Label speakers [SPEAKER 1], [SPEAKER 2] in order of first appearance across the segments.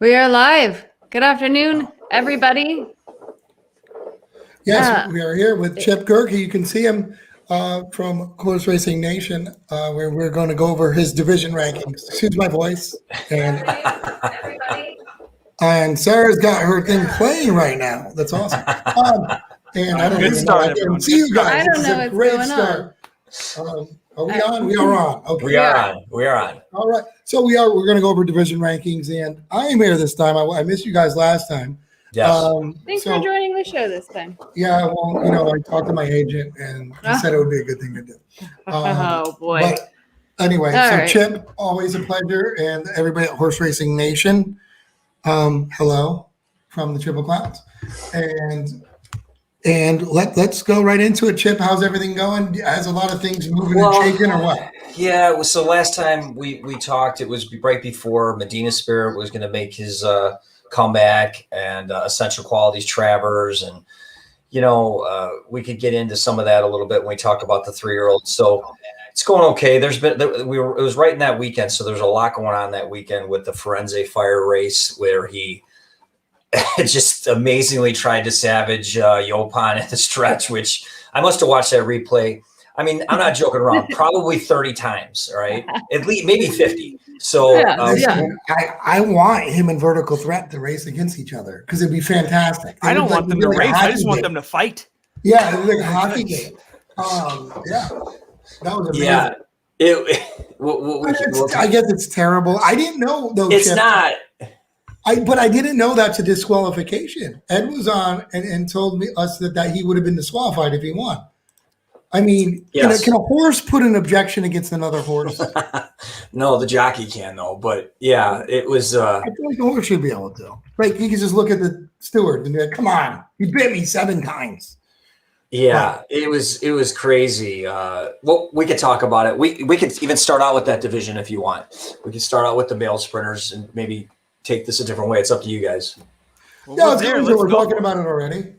[SPEAKER 1] We are live. Good afternoon, everybody.
[SPEAKER 2] Yes, we are here with Chip Gehrke. You can see him from HorseRacingNation, where we're going to go over his division rankings. Excuse my voice. And Sarah's got her thing playing right now. That's awesome. And I don't even know. I didn't see you guys.
[SPEAKER 1] I don't know what's going on.
[SPEAKER 2] Are we on? We are on. Okay.
[SPEAKER 3] We are on.
[SPEAKER 2] All right. So we're going to go over division rankings, and I am here this time. I missed you guys last time.
[SPEAKER 3] Yes.
[SPEAKER 1] Thanks for joining the show this time.
[SPEAKER 2] Yeah, well, I talked to my agent, and he said it would be a good thing to do.
[SPEAKER 1] Oh, boy.
[SPEAKER 2] But anyway,
[SPEAKER 1] All
[SPEAKER 2] so
[SPEAKER 1] right.
[SPEAKER 2] Chip, always a pleasure, and everybody at Horse Racing Nation, hello from the Triple Clouds. And let's go right into it, Chip. How's everything going? Has a lot of things moving and shaking, or what?
[SPEAKER 3] Yeah, so last time we talked, it was right before Medina Spirit was going to make his comeback, and Essential Qualities Travers, and we could get into some of that a little bit when we talk about the 3-year-old. So it's going okay. It was right in that weekend, so there's a lot going on that weekend with the Firenze Fire race, where he just amazingly tried to savage Yopan at the stretch, which I must have watched that replay. I mean, I'm not joking around. Probably 30 times, right? At least maybe 50. So
[SPEAKER 2] I want him and Vertical Threat to race against each other because it'd be fantastic.
[SPEAKER 4] I don't want them to race. I just want them to fight.
[SPEAKER 2] Yeah, it was like a hockey game. Yeah, that was amazing.
[SPEAKER 3] Yeah,
[SPEAKER 2] I guess it's terrible. I didn't know though.
[SPEAKER 3] It's
[SPEAKER 2] Chip,
[SPEAKER 3] not.
[SPEAKER 2] But I didn't know that's a disqualification. Ed was on and told us that he would have been disqualified if he won. I mean,
[SPEAKER 3] yes.
[SPEAKER 2] Can a horse put an objection against another horse?
[SPEAKER 3] No, the jockey can though. But yeah, it was.
[SPEAKER 2] I feel like the horse should be able to. Like he can just look at the steward and be like, "Come on, you bit me 7 times."
[SPEAKER 3] Yeah, it was crazy. Well, we could talk about it. We could even start out with that division if you want. We could start out with the male sprinters and maybe take this a different way. It's up to you guys.
[SPEAKER 2] Well, we're talking about it already.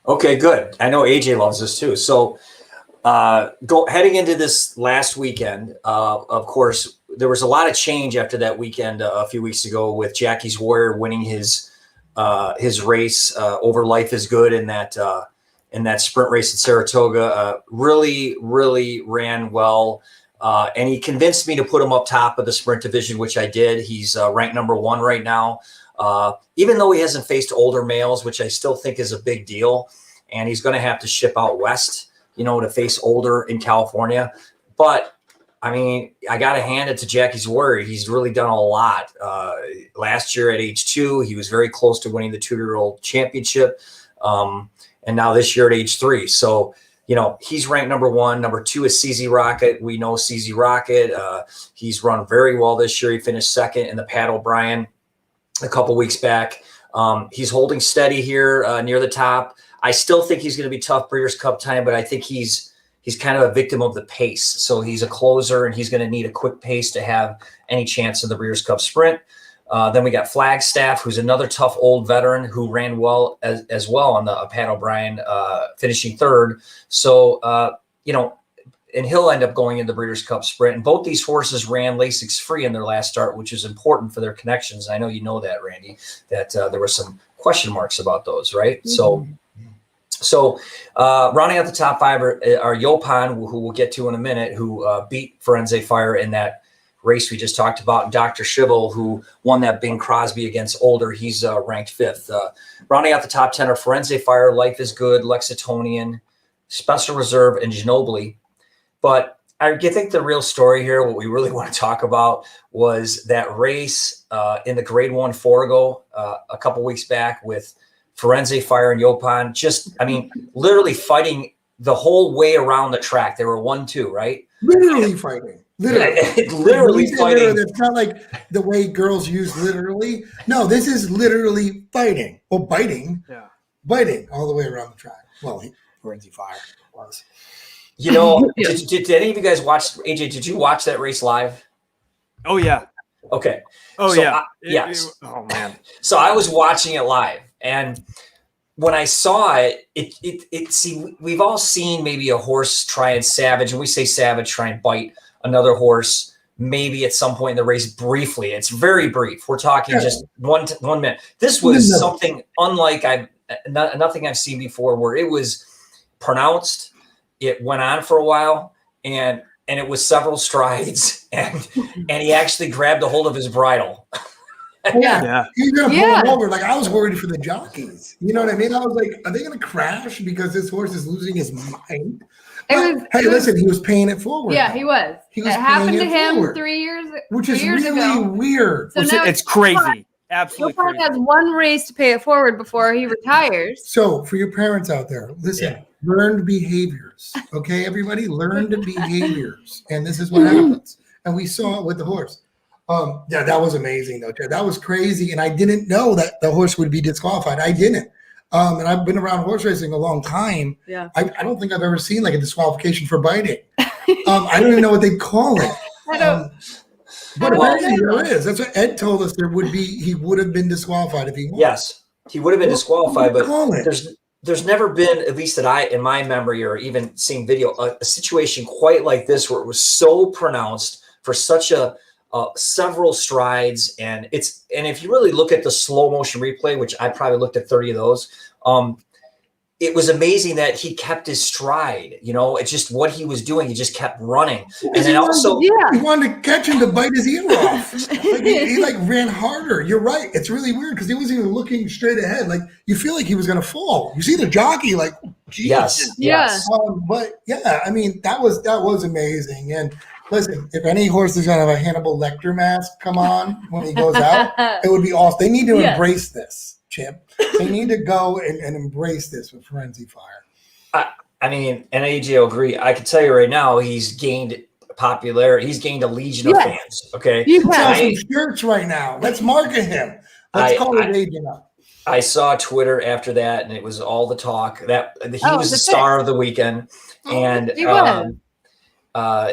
[SPEAKER 3] Okay, good. I know AJ loves this too. So heading into this last weekend, of course, there was a lot of change after that weekend a few weeks ago with Jackie's Warrior winning his race over Life is Good in that sprint race at Saratoga. Really, really ran well. And he convinced me to put him up top of the sprint division, which I did. He's ranked number 1 right now. Even though he hasn't faced older males, which I still think is a big deal, and he's going to have to ship out west, to face older in California. But I mean, I got to hand it to Jackie's Warrior. He's really done a lot. Last year at age 2, he was very close to winning the 2-year-old championship. And now this year at age 3. So, he's ranked number 1. Number 2 is CZ Rocket. We know CZ Rocket. He's run very well this year. He finished 2nd in the Pat O'Brien a couple weeks back. He's holding steady here near the top. I still think he's going to be tough Breeders' Cup time, but I think he's kind of a victim of the pace. So he's a closer, and he's going to need a quick pace to have any chance in the Breeders' Cup sprint. Then we got Flagstaff, who's another tough old veteran who ran well as well on the Pat O'Brien, finishing 3rd. So, and he'll end up going in the Breeders' Cup sprint. And both these horses ran Lasix free in their last start, which is important for their connections. I know you know that, Randy, that there were some question marks about those, right? Mm-hmm. So rounding out the top 5 are Yopan, who we'll get to in a minute, who beat Firenze Fire in that race we just talked about, and Dr. Schibel, who won that Bing Crosby against Older. He's ranked 5th. Rounding out the top 10 are Firenze Fire, Life is Good, Lexitonian, Special Reserve, and Ginobili. But I think the real story here, what we really want to talk about, was that race in the Grade 1 Forego a couple weeks back with Firenze Fire and Yopan. Literally fighting the whole way around the track. They were 1-2, right?
[SPEAKER 2] Literally fighting.
[SPEAKER 3] Literally fighting.
[SPEAKER 2] It's not like the way girls use literally. No, this is literally fighting. Well, biting. Yeah. Biting all the way around the track. Well, Firenze Fire was.
[SPEAKER 3] Did any of you guys watch, AJ, did you watch that race live?
[SPEAKER 4] Oh, yeah.
[SPEAKER 3] Okay.
[SPEAKER 4] Oh,
[SPEAKER 3] so
[SPEAKER 4] yeah.
[SPEAKER 3] Yes.
[SPEAKER 4] Oh, man.
[SPEAKER 3] So I was watching it live, and when I saw it, we've all seen maybe a horse try and savage, and we say savage, try and bite another horse maybe at some point in the race briefly. It's very brief. We're talking just 1 minute. This was something unlike nothing I've seen before, where it was pronounced. It went on for a while, and it was several strides, and he actually grabbed a hold of his bridle.
[SPEAKER 2] Yeah. He's gonna pull him over. Like, I was worried for the jockeys. You know what I mean? I was like, are they gonna crash because this horse is losing his mind? Listen, he was paying it forward.
[SPEAKER 1] Yeah, he was. It happened to him 3 years,
[SPEAKER 2] which is really weird.
[SPEAKER 1] So now
[SPEAKER 4] it's crazy. Absolutely crazy.
[SPEAKER 1] He has one race to pay it forward before he retires.
[SPEAKER 2] So for your parents out there, listen, learned behaviors. Okay, everybody, learned behaviors. And this is what happens. And we saw it with the horse. That was amazing though. That was crazy. And I didn't know that the horse would be disqualified. I didn't. And I've been around horse racing a long time.
[SPEAKER 1] Yeah.
[SPEAKER 2] I don't think I've ever seen like a disqualification for biting. I don't even know what they call it. But apparently there is. That's what Ed told us there would be. He would have been disqualified if he won.
[SPEAKER 3] Yes, he would have been disqualified, but there's never been, at least that in my memory or even seeing video, a situation quite like this where it was so pronounced for such several strides, and if you really look at the slow motion replay, which I probably looked at 30 of those, it was amazing that he kept his stride. You know, it's just what he was doing. He just kept running, and then also
[SPEAKER 2] he wanted to catch him to bite his ear off. Like he like ran harder. You're right. It's really weird because he wasn't even looking straight ahead. Like you feel like he was going to fall. You see the jockey like, Jesus.
[SPEAKER 3] Yes.
[SPEAKER 2] But yeah, I mean that was amazing. And listen, if any horse is going to have a Hannibal Lecter mask come on when he goes out, it would be awesome. They need to embrace this. Chip, they need to go and embrace this with Frenzy Fire.
[SPEAKER 3] I mean, and AJ will agree. I can tell you right now, he's gained popularity. He's gained a legion of fans. Okay,
[SPEAKER 2] you have some shirts right now. Let's market him. Let's call his agent up.
[SPEAKER 3] I saw Twitter after that, and it was all the talk that he was the star of the weekend, and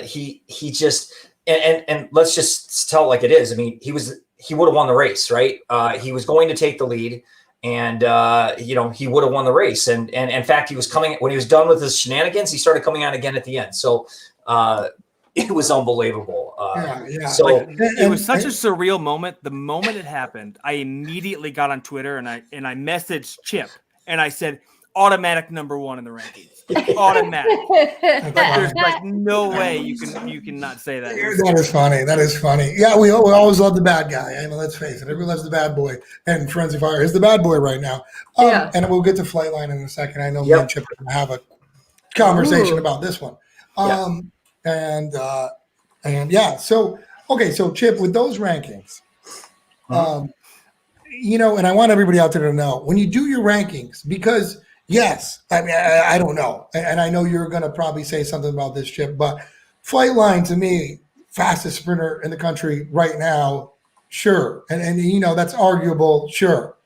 [SPEAKER 3] he just and let's just tell it like it is. I mean, he would have won the race, right? He was going to take the lead, and he would have won the race. And in fact, he was coming when he was done with his shenanigans. He started coming on again at the end. So it was unbelievable. So
[SPEAKER 4] it was such a surreal moment. The moment it happened, I immediately got on Twitter and I messaged Chip and I said, automatic #1 in the rankings. Automatic. There's like no way you can not say that.
[SPEAKER 2] That is funny. That is funny. Yeah, we always love the bad guy. I mean, let's face it. Everyone loves the bad boy. And Frenzy Fire is the bad boy right now. And we'll get to Flightline in a second. I know me and Chip are going to have a conversation about this one. So Chip, with those rankings, and I want everybody out there to know when you do your rankings, because yes, I mean, I don't know. And I know you're going to probably say something about this, Chip, but Flightline to me, fastest sprinter in the country right now. Sure. And that's arguable. Sure.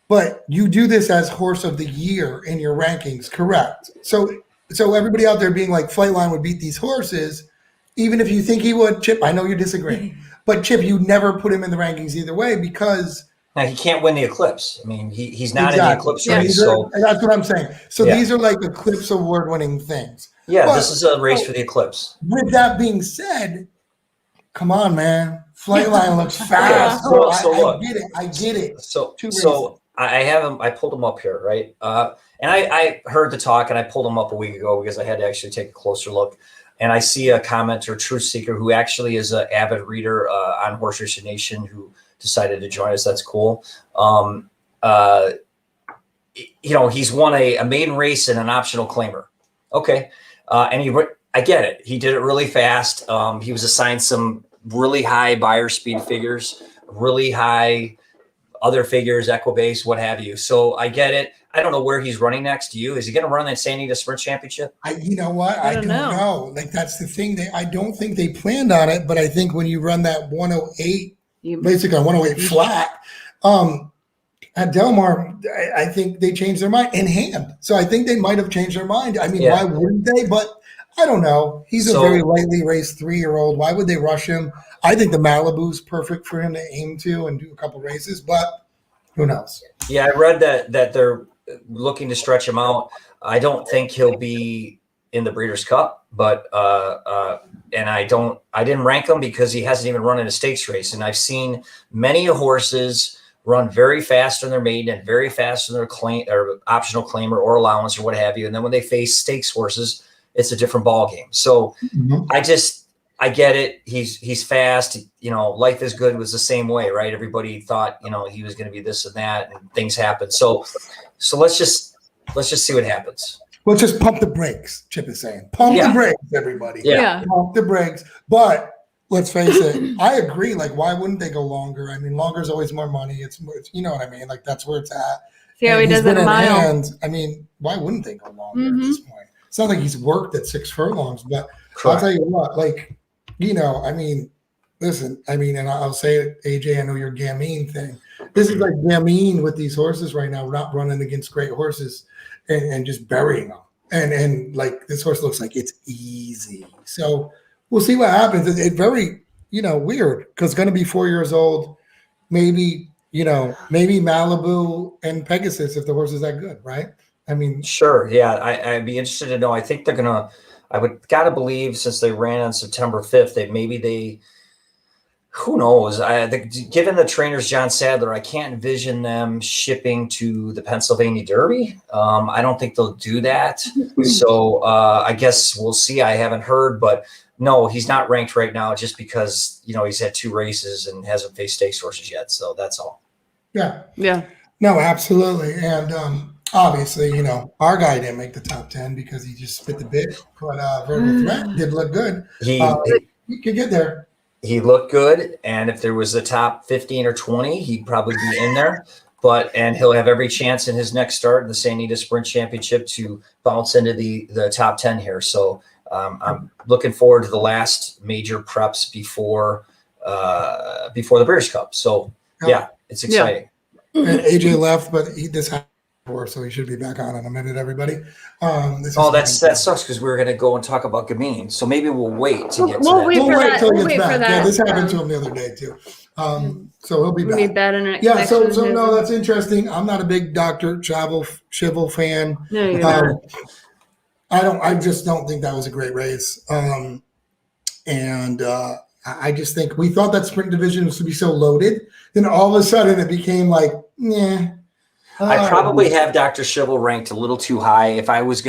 [SPEAKER 2] But you do this as horse of the year in your rankings. Correct. So everybody out there being like Flightline would beat these horses, even if you think he would, Chip, I know you disagree, but Chip, you never put him in the rankings either way because
[SPEAKER 3] now he can't win the Eclipse. I mean, he's not in the Eclipse race. So
[SPEAKER 2] that's what I'm saying. So these are like Eclipse award-winning things.
[SPEAKER 3] Yeah, but this is a race for the Eclipse.
[SPEAKER 2] With that being said, come on, man. Flightline looks fast. I get it.
[SPEAKER 3] So I have him. I pulled him up here, right? And I heard the talk, and I pulled him up a week ago because I had to actually take a closer look. And I see a commenter, Truth Seeker, who actually is an avid reader on HorseRacingNation, who decided to join us. That's cool. He's won a maiden race and an optional claimer. Okay. And I get it. He did it really fast. He was assigned some really high buyer speed figures, really high other figures, Equibase, what have you. So I get it. I don't know where he's running next. Do you? Is he going to run that San Diego Sprint Championship?
[SPEAKER 2] You know what? I don't know. Like, that's the thing. I don't think they planned on it, but I think when you run that 108, basically a 108 flat, at Del Mar, I think they changed their mind in hand. So I think they might have changed their mind. I mean, why wouldn't they? But I don't know. He's a very lightly raced 3-year-old. Why would they rush him? I think the Malibu's perfect for him to aim to and do a couple races, but who knows? Yeah,
[SPEAKER 3] I read that they're looking to stretch him out. I don't think he'll be in the Breeders' Cup, but and I didn't rank him because he hasn't even run in a stakes race. And I've seen many horses run very fast in their maiden and very fast in their claim or optional claim or allowance or what have you. And then when they face stakes horses, it's a different ball game. So I get it. He's fast. Life is Good was the same way, right? Everybody thought, he was going to be this and that, and things happen. So let's just see what happens.
[SPEAKER 2] Let's just pump the brakes, Chip is saying. Pump the brakes, everybody.
[SPEAKER 1] Yeah.
[SPEAKER 2] Pump the brakes. But let's face it, I agree. Like, why wouldn't they go longer? I mean, longer is always more money. It's you know what I mean? Like, that's where it's at.
[SPEAKER 1] See how he does it a mile.
[SPEAKER 2] Hands, I mean, why wouldn't they go longer at this point? It's not like he's worked at 6 furlongs, but I'll tell you what, like, I mean, listen, and I'll say it, AJ, I know your Gamine thing. This is like Gamine with these horses right now, not running against great horses and just burying them. And like, this horse looks like it's easy. So we'll see what happens. It's very, weird because it's going to be 4 years old. Maybe Malibu and Pegasus if the horse is that good, right? I mean,
[SPEAKER 3] sure. Yeah. I'd be interested to know. I think they're going to, I would got to believe since they ran on September 5th, that who knows? Given the trainers, John Sadler, I can't envision them shipping to the Pennsylvania Derby. I don't think they'll do that. So I guess we'll see. I haven't heard, but no, he's not ranked right now just because, he's had 2 races and hasn't faced stakes horses yet. So that's all.
[SPEAKER 2] Yeah.
[SPEAKER 1] Yeah.
[SPEAKER 2] No, absolutely. And obviously, our guy didn't make the top 10 because he just spit the bit. But Vertical Threat did look good. He could get there.
[SPEAKER 3] He looked good, and if there was the top 15 or 20, he'd probably be in there. And he'll have every chance in his next start in the Santa Anita Sprint Championship to bounce into the top 10 here. So I'm looking forward to the last major preps before the Breeders' Cup. So yeah, it's exciting.
[SPEAKER 2] Yeah. And AJ left, but this happened before, so he should be back on in a minute, everybody.
[SPEAKER 3] That sucks because we were going to go and talk about Gamine. So maybe we'll wait to get to that.
[SPEAKER 2] We'll wait till he gets back. Yeah, this happened to him the other day too. So he'll be back.
[SPEAKER 1] We need that internet
[SPEAKER 2] yeah. So no, that's interesting. I'm not a big Dr. Chivel fan.
[SPEAKER 1] No, you're not.
[SPEAKER 2] I just don't think that was a great race. I just think we thought that sprint division was to be so loaded. Then all of a sudden it became like, yeah.
[SPEAKER 3] I probably have Dr. Chivel ranked a little too high. If I was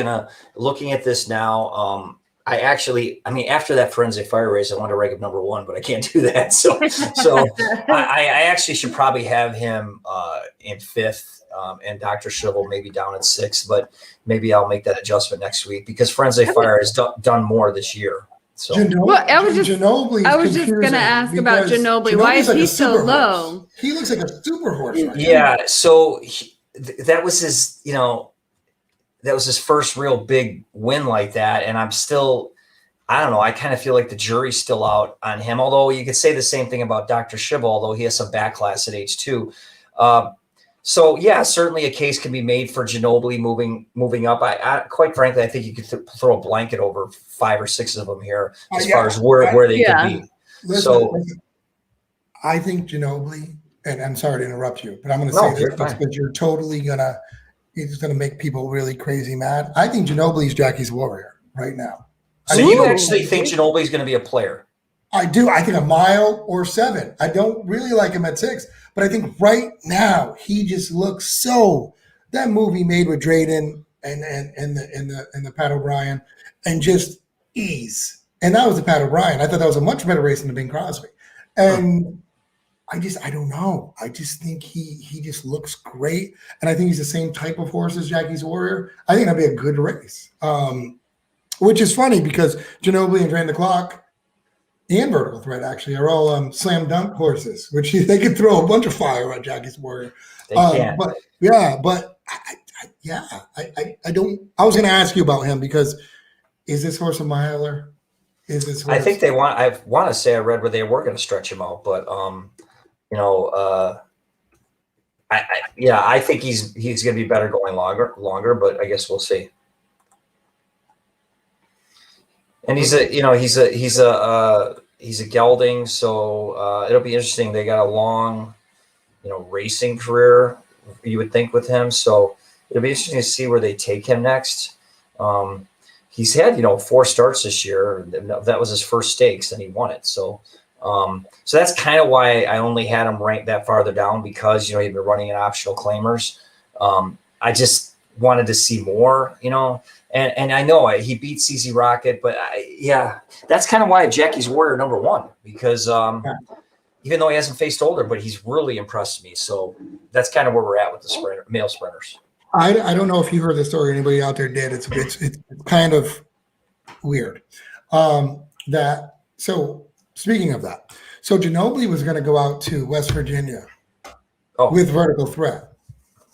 [SPEAKER 3] looking at this now, after that Forensic Fire race, I wanted to rank him number 1, but I can't do that. So I actually should probably have him in 5th and Dr. Chivel maybe down at 6th, but maybe I'll make that adjustment next week because Forensic Fire has done more this year. So
[SPEAKER 1] I was just going to ask about Ginobili. Why is he so low?
[SPEAKER 2] Horse. He looks like a super horse. Right
[SPEAKER 3] now. So that was his, that was his first real big win like that. And I don't know. I kind of feel like the jury's still out on him. Although you could say the same thing about Dr. Chivel, although he has some backclass at age 2. So yeah, certainly a case can be made for Ginobili moving up. I quite frankly, I think you could throw a blanket over 5 or 6 of them here as far as where they could be.
[SPEAKER 2] Listen, I think Ginobili, and I'm sorry to interrupt you, but I'm going to say this because you're totally he's going to make people really crazy mad. I think Ginobili's Jackie's Warrior right now.
[SPEAKER 3] So you actually think Ginobili's going to be a player?
[SPEAKER 2] I do. I think a mile or 7. I don't really like him at 6, but I think right now he just looks so. That movie made with Drayden and the Pat O'Brien, and just ease. And that was the Pat O'Brien. I thought that was a much better race than the Bing Crosby. And I don't know. I just think he just looks great, and I think he's the same type of horse as Jackie's Warrior. I think that'd be a good race. Which is funny because Ginobili and Drain the Clock and Vertical Threat actually are all slam dunk horses, which they could throw a bunch of fire at Jackie's Warrior.
[SPEAKER 3] They can.
[SPEAKER 2] But yeah, I don't. I was going to ask you about him because is this horse a miler? Is this horse?
[SPEAKER 3] I think I want to say I read where they were going to stretch him out, but I think he's going to be better going longer, but I guess we'll see. And he's a gelding, so it'll be interesting. They got a long, racing career, you would think, with him. So it'll be interesting to see where they take him next. he's had, 4 starts this year. That was his first stakes, and he won it. So, so that's kind of why I only had him ranked that farther down, because, he'd been running in optional claimers. I just wanted to see more, and I know he beat CZ Rocket, but that's kind of why Jackie's Warrior number 1, because even though he hasn't faced older, but he's really impressed me. So that's kind of where we're at with the male sprinters.
[SPEAKER 2] I don't know if you heard the story. Anybody out there did? It's kind of weird. So speaking of that, so Ginobili was going to go out to West Virginia with Vertical Threat,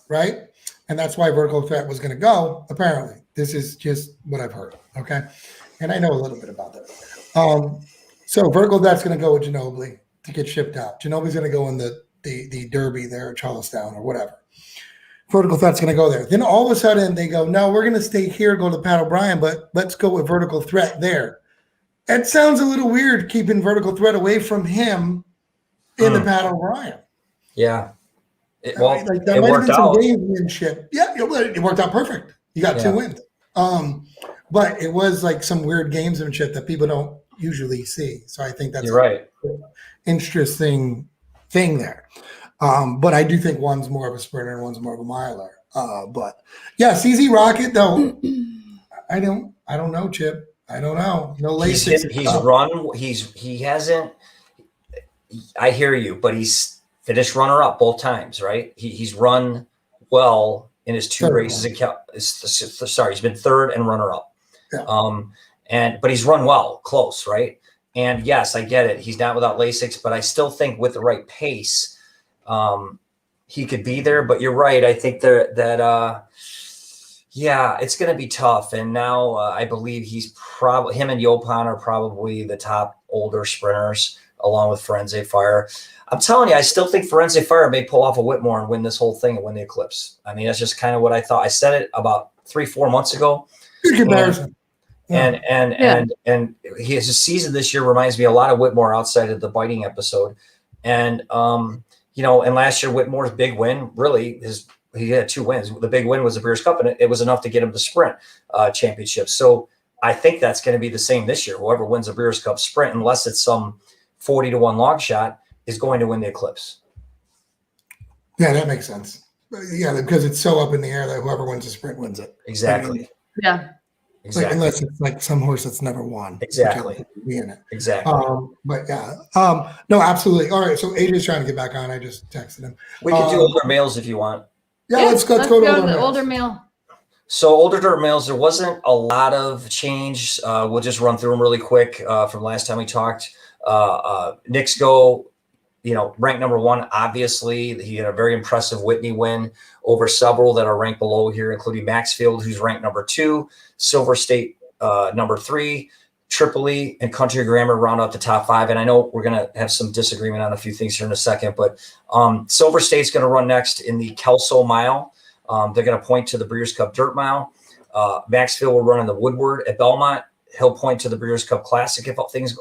[SPEAKER 2] right? And that's why Vertical Threat was going to go. Apparently, this is just what I've heard. Okay, and I know a little bit about that. So Vertical Threat's going to go with Ginobili to get shipped out. Ginobili's going to go in the Derby there at Charlestown or whatever. Vertical Threat's going to go there. Then all of a sudden they go, no, we're going to stay here, go to Pat O'Brien, but let's go with Vertical Threat there. It sounds a little weird keeping Vertical Threat away from him in the Pat O'Brien.
[SPEAKER 3] Yeah.
[SPEAKER 2] That might have been some gamesmanship. Yeah, it worked out perfect. You got 2 wins. But it was like some weird gamesmanship that people don't usually see. So I think that's
[SPEAKER 3] right.
[SPEAKER 2] Interesting thing there. But I do think one's more of a sprinter and one's more of a miler. But yeah, CZ Rocket though, I don't know, Chip. I don't know.
[SPEAKER 3] He hasn't. I hear you, but he's finished runner up both times, right? He's run well in his 2 races. He's been 3rd and runner up. Yeah. But he's run well, close, right? And yes, I get it. He's not without Lasix, but I still think with the right pace, he could be there. But you're right. I think that it's going to be tough. And now I believe him and Yopan are probably the top older sprinters, along with Firenze Fire. I'm telling you, I still think Firenze Fire may pull off a Whitmore and win this whole thing and win the Eclipse. I mean, that's just kind of what I thought. I said it about 3-4 months ago.
[SPEAKER 2] Good comparison.
[SPEAKER 3] And his season this year reminds me a lot of Whitmore outside of the biting episode. And, and last year Whitmore's big win, really, he had 2 wins. The big win was the Breeders' Cup, and it was enough to get him the sprint championship. So I think that's going to be the same this year. Whoever wins the Breeders' Cup sprint, unless it's some 40-1 long shot, is going to win the Eclipse.
[SPEAKER 2] Yeah, that makes sense. Yeah, because it's so up in the air that whoever wins the sprint wins it.
[SPEAKER 3] Exactly.
[SPEAKER 1] Yeah.
[SPEAKER 3] Exactly.
[SPEAKER 2] Unless it's like some horse that's never won.
[SPEAKER 3] Exactly.
[SPEAKER 2] Be in it.
[SPEAKER 3] Exactly.
[SPEAKER 2] But yeah. No, absolutely. All right. So AJ's trying to get back on. I just texted him.
[SPEAKER 3] We can do older males if you want.
[SPEAKER 2] Yeah, let's go to
[SPEAKER 1] the older male.
[SPEAKER 3] So older dirt males, there wasn't a lot of change. We'll just run through them really quick from last time we talked. Nixgo, ranked number 1. Obviously, he had a very impressive Whitney win over several that are ranked below here, including Maxfield, who's ranked number 2, Silver State number 3, Tripoli, and Country Grammar round out the top 5. And I know we're going to have some disagreement on a few things here in a second, but Silver State's going to run next in the Kelso Mile. They're going to point to the Breeders' Cup Dirt Mile. Maxfield will run in the Woodward at Belmont. He'll point to the Breeders' Cup Classic if things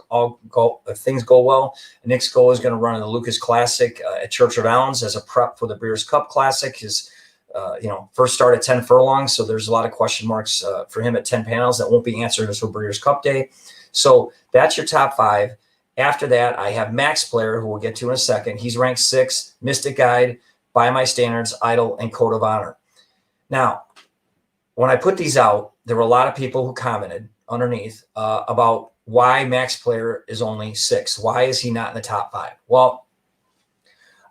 [SPEAKER 3] go well. Nick's goal is going to run in the Lucas Classic at Churchill Downs as a prep for the Breeders' Cup Classic. His first start at 10 furlongs, so there's a lot of question marks for him at 10 panels that won't be answered until Breeders' Cup Day. So that's your top 5. After that, I have Max Player, who we'll get to in a second. He's ranked 6, Mystic Guide, By My Standards, Idol, and Code of Honor. Now, when I put these out, there were a lot of people who commented underneath about why Max Player is only 6. Why is he not in the top 5? Well,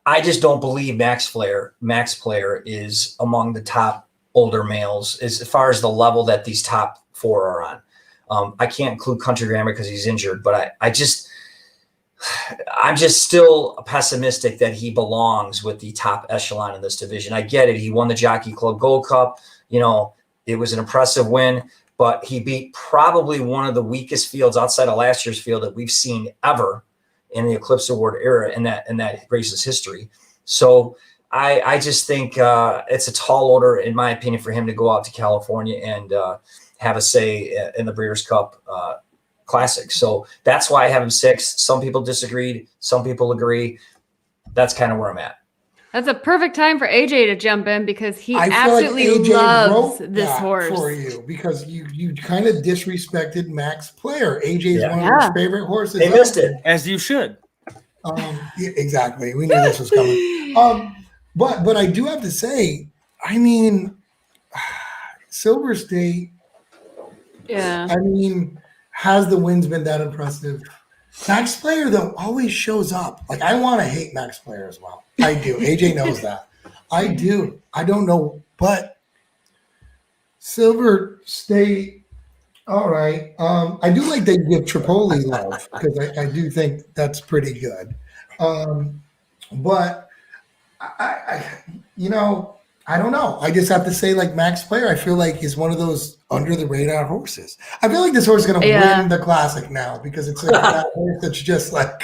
[SPEAKER 3] I just don't believe Max Player is among the top older males as far as the level that these top 4 are on. I can't include Country Grammar because he's injured, but I'm just still pessimistic that he belongs with the top echelon in this division. I get it. He won the Jockey Club Gold Cup. It was an impressive win, but he beat probably one of the weakest fields outside of last year's field that we've seen ever in the Eclipse Award era in that race's history. So I just think it's a tall order, in my opinion, for him to go out to California and have a say in the Breeders' Cup Classic. So that's why I have him 6. Some people disagreed. Some people agree. That's kind of where I'm at.
[SPEAKER 1] That's a perfect time for AJ to jump in because he
[SPEAKER 2] I feel
[SPEAKER 1] absolutely
[SPEAKER 2] like AJ
[SPEAKER 1] loves
[SPEAKER 2] wrote
[SPEAKER 1] this
[SPEAKER 2] that
[SPEAKER 1] horse.
[SPEAKER 2] for you because you kind of disrespected Max Player. AJ is one of his favorite horses.
[SPEAKER 3] They missed it.
[SPEAKER 4] As you should.
[SPEAKER 2] Yeah, exactly. We knew this was coming. But I do have to say, I mean, Silver State.
[SPEAKER 1] Yeah.
[SPEAKER 2] I mean, has the wins been that impressive? Max Player, though, always shows up. Like, I want to hate Max Player as well. I do. AJ knows that. I do. I don't know. But Silver State, all right. I do like they give Tripoli love because I do think that's pretty good. But, I don't know. I just have to say, like, Max Player, I feel like is one of those under-the-radar horses. I feel like this horse is going to win the Classic now because it's like that horse that's just like,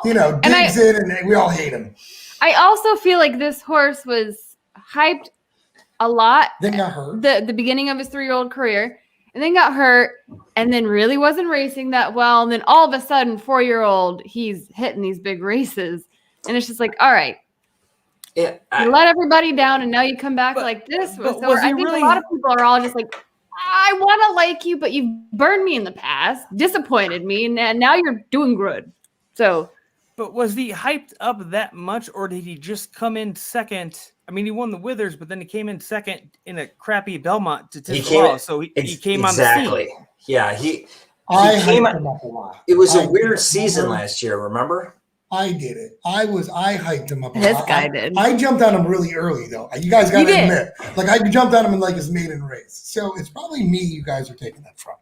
[SPEAKER 2] digs in and we all hate him.
[SPEAKER 1] I also feel like this horse was hyped a lot.
[SPEAKER 2] Then got hurt.
[SPEAKER 1] The beginning of his 3-year-old career, and then got hurt, and then really wasn't racing that well. And then all of a sudden, 4-year-old, he's hitting these big races. And it's just like, all right.
[SPEAKER 3] Yeah,
[SPEAKER 1] you let everybody down, and now you come back like this. So I think a lot of people are all just like, I want to like you, but you've burned me in the past, disappointed me, and now you're doing good. So,
[SPEAKER 4] but was he hyped up that much, or did he just come in second? I mean, he won the Withers, but then he came in second in a crappy Belmont to Tisdale, so he came on the scene.
[SPEAKER 3] Yeah, he
[SPEAKER 2] came him up a lot.
[SPEAKER 3] It was a weird season last year, remember?
[SPEAKER 2] I did it. I hyped him up a lot.
[SPEAKER 1] This guy did.
[SPEAKER 2] I jumped on him really early, though. You guys got to admit. Like, I jumped on him in, like, his maiden race. So it's probably me you guys are taking that from.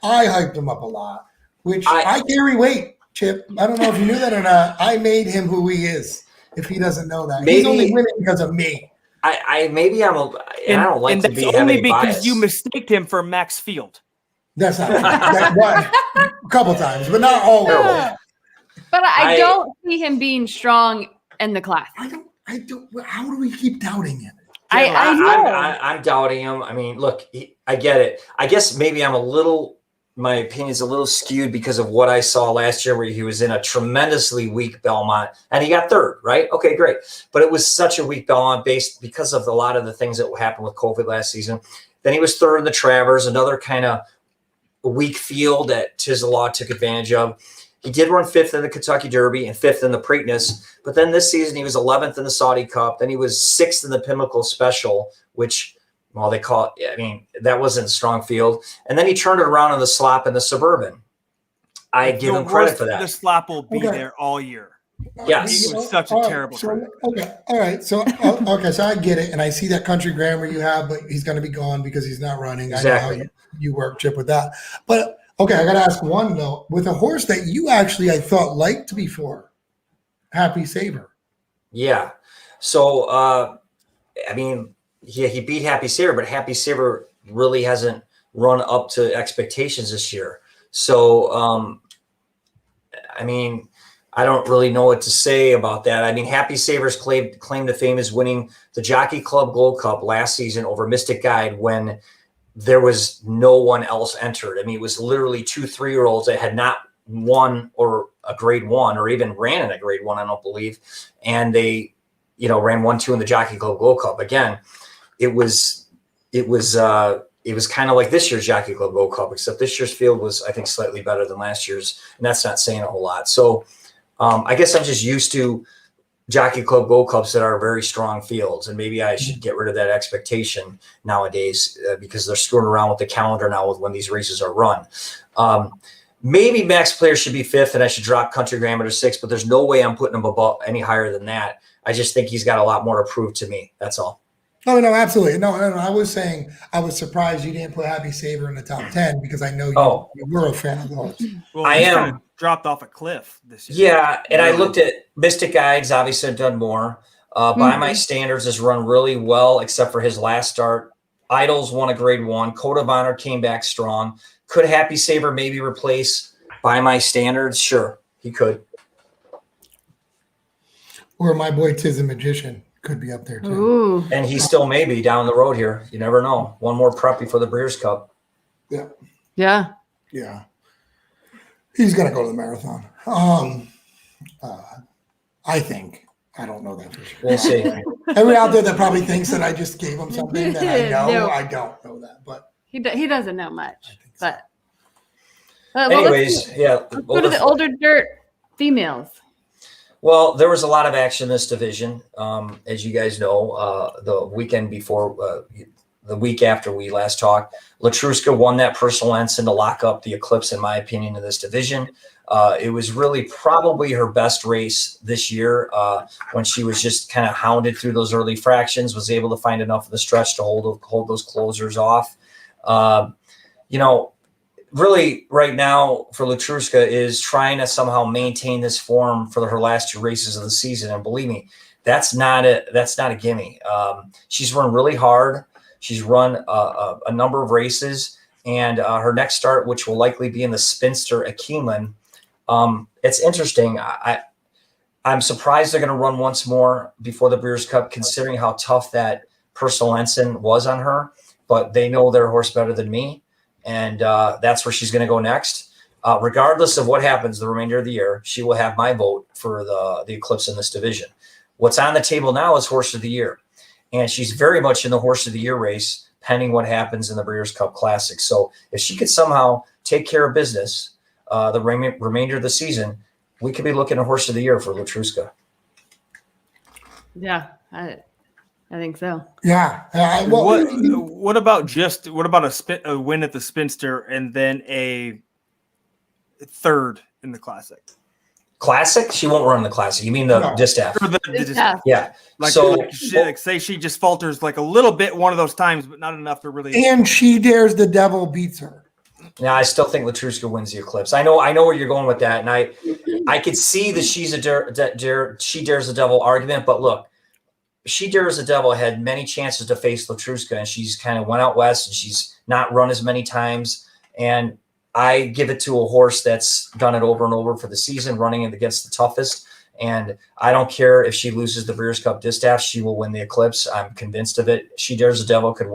[SPEAKER 2] I hyped him up a lot, which I carry weight, Chip. I don't know if you knew that or not. I made him who he is, if he doesn't know that. He's only winning because of me.
[SPEAKER 3] I don't like to be
[SPEAKER 4] only because
[SPEAKER 3] biased.
[SPEAKER 4] you mistaked him for Max Field.
[SPEAKER 2] That's not true. A couple times, but not always.
[SPEAKER 1] But I don't see him being strong in the class.
[SPEAKER 2] I don't. How do we keep doubting him?
[SPEAKER 1] I know.
[SPEAKER 3] I'm doubting him. I mean, look, I get it. I guess maybe my opinion's a little skewed because of what I saw last year where he was in a tremendously weak Belmont and he got third, right? Okay, great. But it was such a weak Belmont based because of a lot of the things that happened with COVID last season. Then he was third in the Travers, another kind of weak field that Tisdale took advantage of. He did run 5th in the Kentucky Derby and 5th in the Preakness, but then this season he was 11th in the Saudi Cup. Then he was 6th in the Pinnacle Special, which, well, they call it, I mean, that wasn't a strong field. And then he turned it around in the Slop and the Suburban. I give him credit for that.
[SPEAKER 4] The Slop will be there all year.
[SPEAKER 3] Yes.
[SPEAKER 4] It was such a terrible trip.
[SPEAKER 2] Okay. All right. So, so I get it. And I see that Country Grammar you have, but he's going to be gone because he's not running.
[SPEAKER 3] Exactly.
[SPEAKER 2] I know how you work, Chip, with that. But, okay, I got to ask one, though. With a horse that you actually, I thought, liked before, Happy Saver.
[SPEAKER 3] Yeah. So, I mean, he beat Happy Saver, but Happy Saver really hasn't run up to expectations this year. So, I mean, I don't really know what to say about that. I mean, Happy Saver's claim to fame is winning the Jockey Club Gold Cup last season over Mystic Guide when there was no one else entered. I mean, it was literally 2 3-year-olds that had not won or a grade 1 or even ran in a grade 1, I don't believe. And they, ran 1-2 in the Jockey Club Gold Cup. Again, it was kind of like this year's Jockey Club Gold Cup, except this year's field was, I think, slightly better than last year's. And that's not saying a whole lot. So I guess I'm just used to Jockey Club Gold Cups that are very strong fields. And maybe I should get rid of that expectation nowadays because they're screwing around with the calendar now with when these races are run. Maybe Max Player should be 5th and I should drop Country Grammar to 6th, but there's no way I'm putting him above any higher than that. I just think he's got a lot more to prove to me. That's all.
[SPEAKER 2] Oh, no, absolutely. No. I was saying I was surprised you didn't put Happy Saver in the top 10 because I know you were a fan of those.
[SPEAKER 4] Well,
[SPEAKER 3] I am.
[SPEAKER 4] Kind of dropped off a cliff this year.
[SPEAKER 3] Yeah, and I looked at Mystic Guides, obviously done more. By My Standards has run really well, except for his last start. Idols won a grade 1. Code of Honor came back strong. Could Happy Saver maybe replace By My Standards? Sure, he could.
[SPEAKER 2] Or my boy Tiz the Magician could be up there too.
[SPEAKER 1] Ooh.
[SPEAKER 3] And he still may be down the road here. You never know. One more prep before the Breeders' Cup.
[SPEAKER 2] Yeah.
[SPEAKER 1] Yeah.
[SPEAKER 2] Yeah. He's going to go to the marathon. I think. I don't know that for sure.
[SPEAKER 3] We'll see.
[SPEAKER 2] Everyone out there that probably thinks that I just gave him something that I know,
[SPEAKER 1] No.
[SPEAKER 2] I don't know that, but
[SPEAKER 1] He doesn't know much.
[SPEAKER 2] so.
[SPEAKER 1] But
[SPEAKER 3] Anyways, yeah.
[SPEAKER 1] let's go to the older dirt females.
[SPEAKER 3] Well, there was a lot of action in this division. As you guys know, the weekend before, the week after we last talked, Latruska won that personal ensign to lock up the Eclipse, in my opinion, in this division. It was really probably her best race this year when she was just kind of hounded through those early fractions, was able to find enough of the stretch to hold those closers off. Really right now for Latruska is trying to somehow maintain this form for her last 2 races of the season. And believe me, that's not a gimme. She's run really hard. She's run a number of races, and her next start, which will likely be in the Spinster at Keeneland. It's interesting. I'm surprised they're going to run once more before the Breeders' Cup, considering how tough that personal ensign was on her. But they know their horse better than me, and that's where she's going to go next. Regardless of what happens the remainder of the year, she will have my vote for the Eclipse in this division. What's on the table now is Horse of the Year, and she's very much in the Horse of the Year race, pending what happens in the Breeders' Cup Classic. So if she could somehow take care of business the remainder of the season, we could be looking at Horse of the Year for Latruska.
[SPEAKER 1] Yeah, I think so.
[SPEAKER 2] Yeah.
[SPEAKER 4] What about a win at the Spinster and then a third in the Classic?
[SPEAKER 3] Classic? She won't run the Classic. You mean the distaff?
[SPEAKER 1] Distaff.
[SPEAKER 3] Yeah.
[SPEAKER 4] Say she just falters like a little bit one of those times, but not enough to really.
[SPEAKER 2] And She Dares the Devil beats her.
[SPEAKER 3] Yeah, I still think Latruska wins the Eclipse. I know where you're going with that, and I could see the She Dares the Devil argument, but look, She Dares the Devil had many chances to face Latruska, and she's kind of went out west, and she's not run as many times. And I give it to a horse that's done it over and over for the season, running it against the toughest. And I don't care if she loses the Breeders' Cup Distaff, she will win the Eclipse. I'm convinced of it. She Dares the Devil could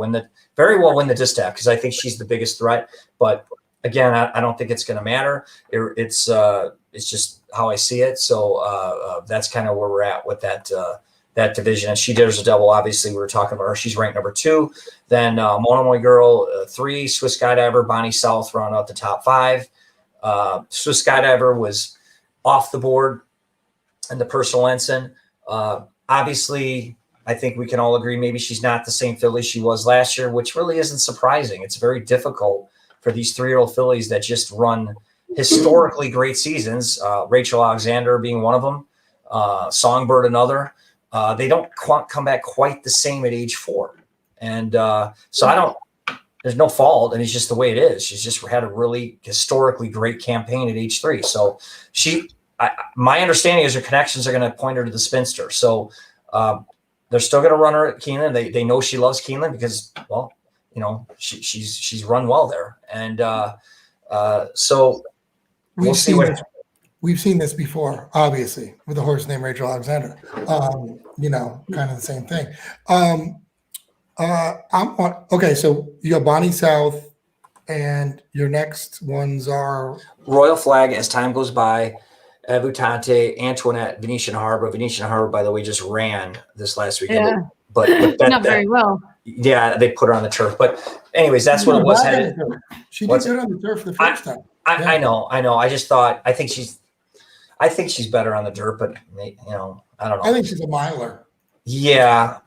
[SPEAKER 3] very well win the Distaff because I think she's the biggest threat. But again, I don't think it's going to matter. It's just how I see it. So that's kind of where we're at with that division. And She Dares the Devil, obviously, we were talking about her. She's ranked number 2. Then Monomoy Girl, 3. Swiss Skydiver, Bonnie South round out the top 5. Swiss Skydiver was off the board in the personal ensign. Obviously, I think we can all agree maybe she's not the same filly she was last year, which really isn't surprising. It's very difficult for these 3-year-old fillies that just run historically great seasons, Rachel Alexander being one of them, Songbird another. They don't come back quite the same at age 4. And so there's no fault, and it's just the way it is. She's just had a really historically great campaign at age 3. So my understanding is her connections are going to point her to the Spinster. So they're still going to run her at Keeneland. They know she loves Keeneland because, well, she's run well there. And so we'll see what.
[SPEAKER 2] We've seen this before, obviously, with a horse named Rachel Alexander. Kind of the same thing. Okay, so you got Bonnie South, and your next ones are
[SPEAKER 3] Royal Flag as time goes by, Evutante, Antoinette, Venetian Harbor. Venetian Harbor, by the way, just ran this last weekend.
[SPEAKER 1] Yeah.
[SPEAKER 3] But
[SPEAKER 1] not very well.
[SPEAKER 3] Yeah, they put her on the turf. But anyways, that's what it was headed.
[SPEAKER 2] She did good on the turf the first time.
[SPEAKER 3] I know. I just thought I think she's better on the dirt, but I don't know.
[SPEAKER 2] I think she's a miler.
[SPEAKER 3] Yeah,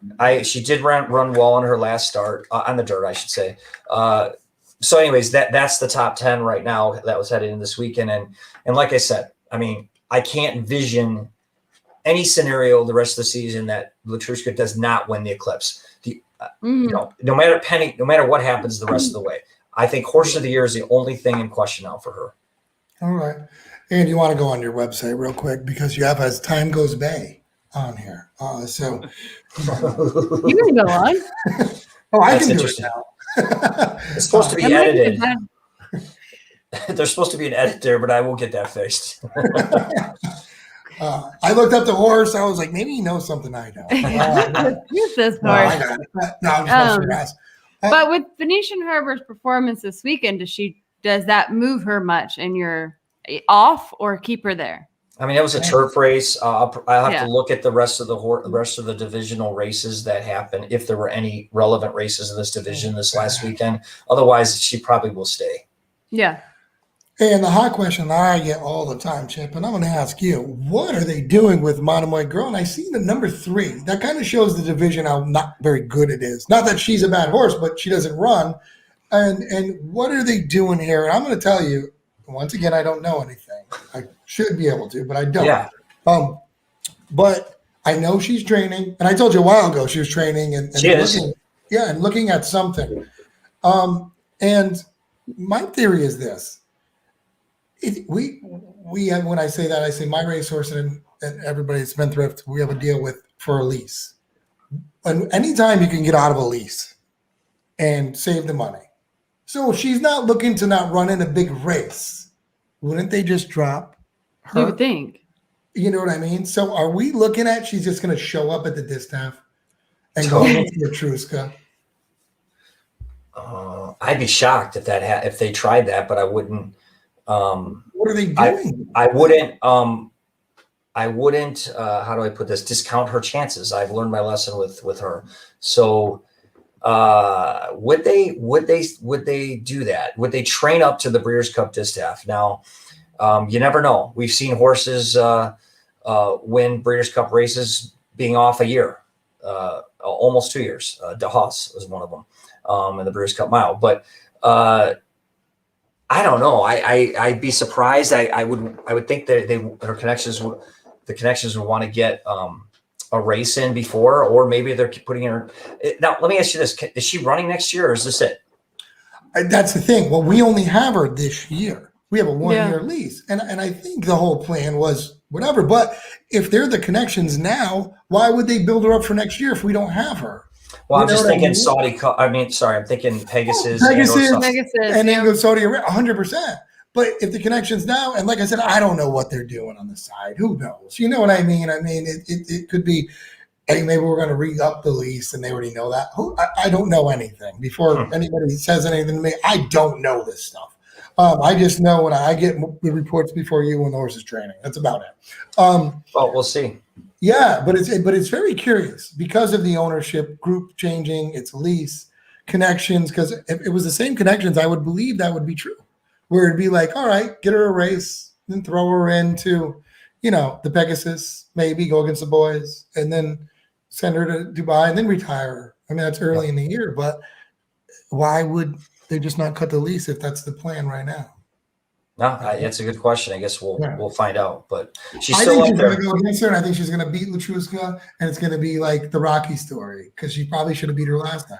[SPEAKER 3] she did run well on her last start on the dirt, I should say. So, anyways, that's the top 10 right now that was headed in this weekend, and like I said, I mean, I can't envision any scenario the rest of the season that Latruska does not win the Eclipse. No matter what happens the rest of the way, I think Horse of the Year is the only thing in question now for her.
[SPEAKER 2] All right, and you want to go on your website real quick because you have As Time Goes By on here. So
[SPEAKER 1] you can go on.
[SPEAKER 2] I can do it now.
[SPEAKER 3] It's supposed to be edited. There's supposed to be an edit there, but I will get that fixed.
[SPEAKER 2] I looked up the horse. I was like, maybe he knows something I don't.
[SPEAKER 1] Use this horse.
[SPEAKER 2] I got it. No, I'm just supposed to ask.
[SPEAKER 1] But with Venetian Harbor's performance this weekend, does that move her much? And you're off or keep her there?
[SPEAKER 3] I mean, it was a turf race. I'll have
[SPEAKER 1] Yeah.
[SPEAKER 3] to look at the rest of the divisional races that happened, if there were any relevant races in this division this last weekend. Otherwise, she probably will stay.
[SPEAKER 1] Yeah.
[SPEAKER 2] And the hot question I get all the time, Chip, and I'm going to ask you, what are they doing with Monomoy Girl? And I see the number 3. That kind of shows the division how not very good it is. Not that she's a bad horse, but she doesn't run. And what are they doing here? And I'm going to tell you, once again, I don't know anything. I should be able to, but I don't.
[SPEAKER 3] Yeah.
[SPEAKER 2] But I know she's training, and I told you a while ago she was training and
[SPEAKER 3] she is.
[SPEAKER 2] looking at something. And my theory is this: we have, when I say that, I say my racehorse and everybody at Spendthrift, we have a deal with for a lease. And anytime you can get out of a lease and save the money. So if she's not looking to not run in a big race, wouldn't they just drop her?
[SPEAKER 1] You would think.
[SPEAKER 2] You know what I mean? So are we looking at she's just going to show up at the distaff and go with Matruska?
[SPEAKER 3] I'd be shocked if if they tried that, but I wouldn't.
[SPEAKER 2] What are they doing?
[SPEAKER 3] I wouldn't. How do I put this? Discount her chances. I've learned my lesson with her. So would they do that? Would they train up to the Breeders' Cup distaff? Now, you never know. We've seen horses win Breeders' Cup races being off a year, almost 2 years. De Haas was one of them in the Breeders' Cup Mile. But I don't know. I'd be surprised. I would think that the connections would want to get a race in before, or maybe they're putting her. Now, let me ask you this: is she running next year, or is this it?
[SPEAKER 2] That's the thing. Well, we only have her this year. We have a 1-year lease, and I think the whole plan was whatever. But if they're the connections now, why would they build her up for next year if we don't have her?
[SPEAKER 3] Well, I'm just thinking I'm thinking Pegasus,
[SPEAKER 2] and then go Saudi Arabia, 100%. But if the connections now, and like I said, I don't know what they're doing on the side. Who knows? You know what I mean? I mean, it could be, hey, maybe we're going to re-up the lease, and they already know that. I don't know anything. Before anybody says anything to me, I don't know this stuff. I just know when I get the reports before you when the horse is training. That's about it.
[SPEAKER 3] Well, we'll see.
[SPEAKER 2] Yeah, but it's very curious because of the ownership group changing, its lease, connections. Because if it was the same connections, I would believe that would be true. Where it'd be like, all right, get her a race, then throw her into, the Pegasus, maybe go against the boys, and then send her to Dubai and then retire her. I mean, that's early in the year, but why would they just not cut the lease if that's the plan right now?
[SPEAKER 3] No, that's a good question. I guess we'll find out. But she's
[SPEAKER 2] I
[SPEAKER 3] still
[SPEAKER 2] think she's
[SPEAKER 3] up
[SPEAKER 2] going
[SPEAKER 3] there.
[SPEAKER 2] to go against her, and I think she's going to beat Latruska, and it's going to be like the Rocky story because she probably should have beat her last time.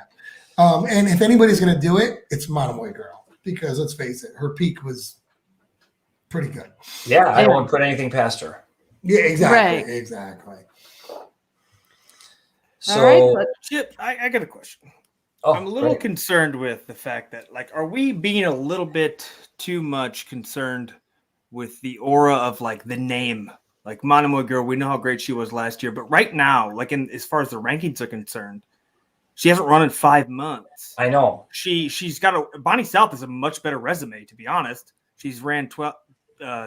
[SPEAKER 2] And if anybody's going to do it, it's Monomoy Girl because let's face it, her peak was pretty good.
[SPEAKER 3] Yeah, I don't want to put anything past her.
[SPEAKER 2] Yeah, exactly.
[SPEAKER 1] Right.
[SPEAKER 2] Exactly.
[SPEAKER 3] So,
[SPEAKER 1] All right,
[SPEAKER 4] Chip, I got a question.
[SPEAKER 3] oh,
[SPEAKER 4] I'm a little
[SPEAKER 3] great.
[SPEAKER 4] concerned with the fact that, are we being a little bit too much concerned with the aura of, the name? Like, Monomoy Girl, we know how great she was last year, but right now, as far as the rankings are concerned, she hasn't run in 5 months.
[SPEAKER 3] I know.
[SPEAKER 4] She's got Bonnie South has a much better resume, to be honest. She's ran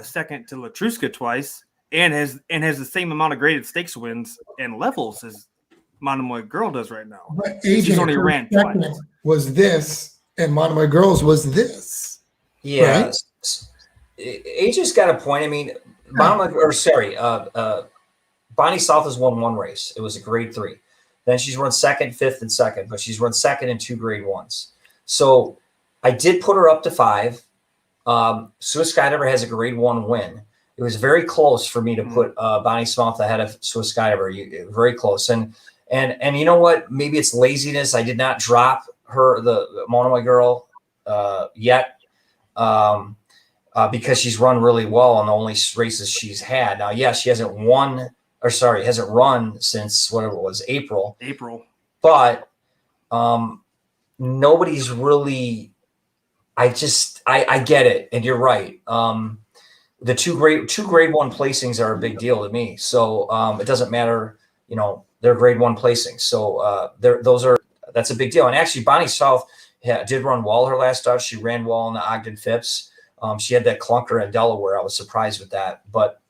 [SPEAKER 4] second to Latruska twice and has the same amount of graded stakes wins and levels as Monomoy Girl does right now.
[SPEAKER 2] But
[SPEAKER 4] She's only ran twice.
[SPEAKER 2] Was this, and Monomoy Girls was this.
[SPEAKER 3] Yeah.
[SPEAKER 2] Right?
[SPEAKER 3] AJ's got a point. I mean, Bonnie South has won 1 race. It was a grade 3. Then she's run second, fifth, and second, but she's run second in 2 grade 1s. So I did put her up to 5. Swiss Skydiver has a grade 1 win. It was very close for me to put Bonnie South ahead of Swiss Skydiver. Very close. And you know what? Maybe it's laziness. I did not drop her, the Monomoy Girl, yet. Because she's run really well on the only races she's had. Now, yes, she hasn't run since whatever it was, April. But nobody's really. I get it, and you're right. The two grade 1 placings are a big deal to me. So it doesn't matter, they're grade 1 placings. So that's a big deal. And actually, Bonnie South did run well her last start. She ran well in the Ogden Phipps. She had that clunker in Delaware. I was surprised with that. But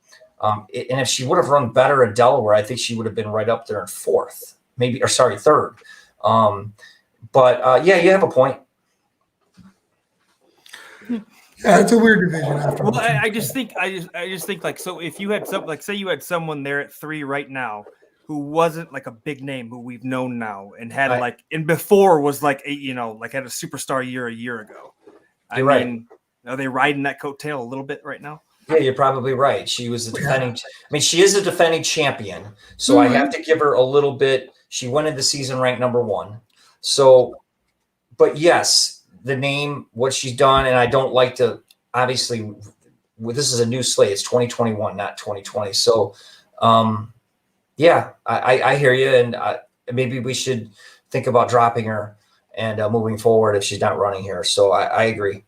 [SPEAKER 3] And if she would have run better in Delaware, I think she would have been right up there in fourth, third. But you have a point.
[SPEAKER 2] Yeah, it's a weird division.
[SPEAKER 4] Well, I just think like, so if you had say you had someone there at 3 right now who wasn't like a big name who we've known now and had and before was like had a superstar year a year ago. I mean, are they riding that coattail a little bit right now?
[SPEAKER 3] Yeah, you're probably right. She was the defending. She is a defending champion, so I have to give her a little bit. She went into the season ranked number 1. So, but yes, the name, what she's done, and I don't like to. Obviously, this is a new slate. It's 2021, not 2020. So, I hear you, and maybe we should think about dropping her and moving forward if she's not running here. So I agree.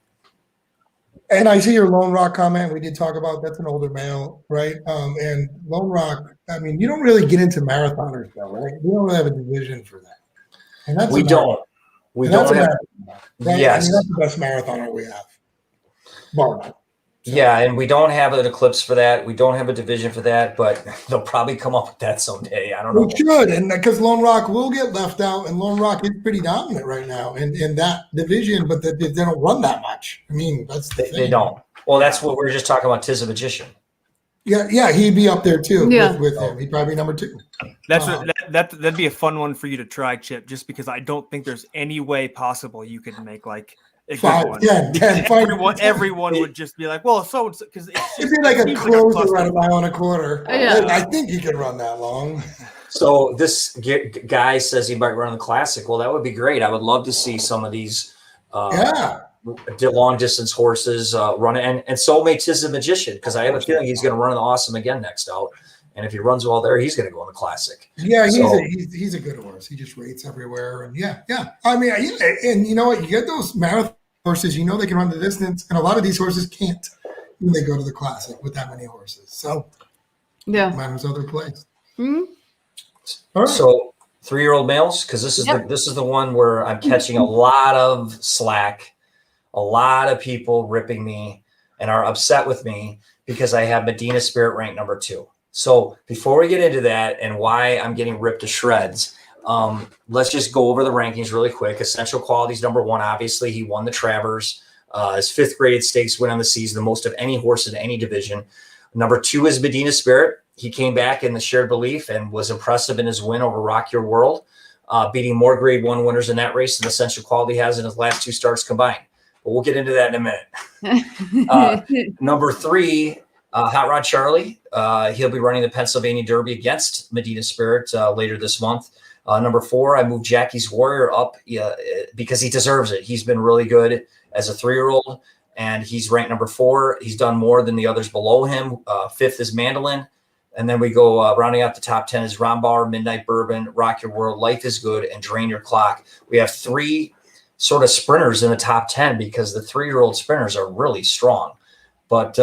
[SPEAKER 2] And I see your Lone Rock comment. We did talk about that's an older male, right? And Lone Rock, I mean, you don't really get into marathoners though, right? We don't really have a division for that. And that's
[SPEAKER 3] we don't. We don't have.
[SPEAKER 2] Right?
[SPEAKER 3] Yes,
[SPEAKER 2] I mean, that's the best marathoner we have. Bar.
[SPEAKER 3] Yeah, and we don't have an eclipse for that. We don't have a division for that, but they'll probably come up with that someday. I don't know.
[SPEAKER 2] We should, and because Lone Rock will get left out, and Lone Rock is pretty dominant right now in that division, but they don't run that much. I mean, that's the thing.
[SPEAKER 3] They don't. Well, that's what we were just talking about. Tis a Magician.
[SPEAKER 2] Yeah, he'd be up there too. With him, he'd probably be number 2.
[SPEAKER 4] That'd be a fun one for you to try, Chip. Just because I don't think there's any way possible you could make like.
[SPEAKER 2] 5, 10, 10,
[SPEAKER 4] everyone would just be like, well, so because
[SPEAKER 2] it'd be like a closer at a mile and a quarter. Yeah. I think he could run that long.
[SPEAKER 3] So this guy says he might run the classic. Well, that would be great. I would love to see some of these long distance horses run it. And so may Tis the Magician, because I have a feeling he's going to run the Awesome again next out. And if he runs well there, he's going to go in the classic.
[SPEAKER 2] Yeah, he's a good horse. He just rates everywhere. And yeah. I mean, and you know what? You get those marathon horses, they can run the distance. And a lot of these horses can't when they go to the classic with that many horses. So might as well they're placed.
[SPEAKER 1] Mm-hmm.
[SPEAKER 2] All right.
[SPEAKER 3] So 3-year-old males, because this is the one where I'm catching a lot of slack, a lot of people ripping me and are upset with me because I have Medina Spirit ranked number 2. So before we get into that and why I'm getting ripped to shreds, let's just go over the rankings really quick. Essential Quality's number 1. Obviously, he won the Travers, his 5th graded stakes win on the season, the most of any horse in any division. Number 2 is Medina Spirit. He came back in the Shared Belief and was impressive in his win over Rock Your World, beating more Grade 1 winners in that race than Essential Quality has in his last 2 starts combined. But we'll get into that in a minute. Number 3. Hot Rod Charlie, he'll be running the Pennsylvania Derby against Medina Spirit later this month. Number 4, I moved Jackie's Warrior up because he deserves it. He's been really good as a 3-year-old, and he's ranked number 4. He's done more than the others below him. 5th is Mandolin. And then we go rounding out the top 10 is Rombauer, Midnight Bourbon, Rock Your World, Life is Good, and Drain Your Clock. We have 3 sort of sprinters in the top 10 because the 3-year-old sprinters are really strong. But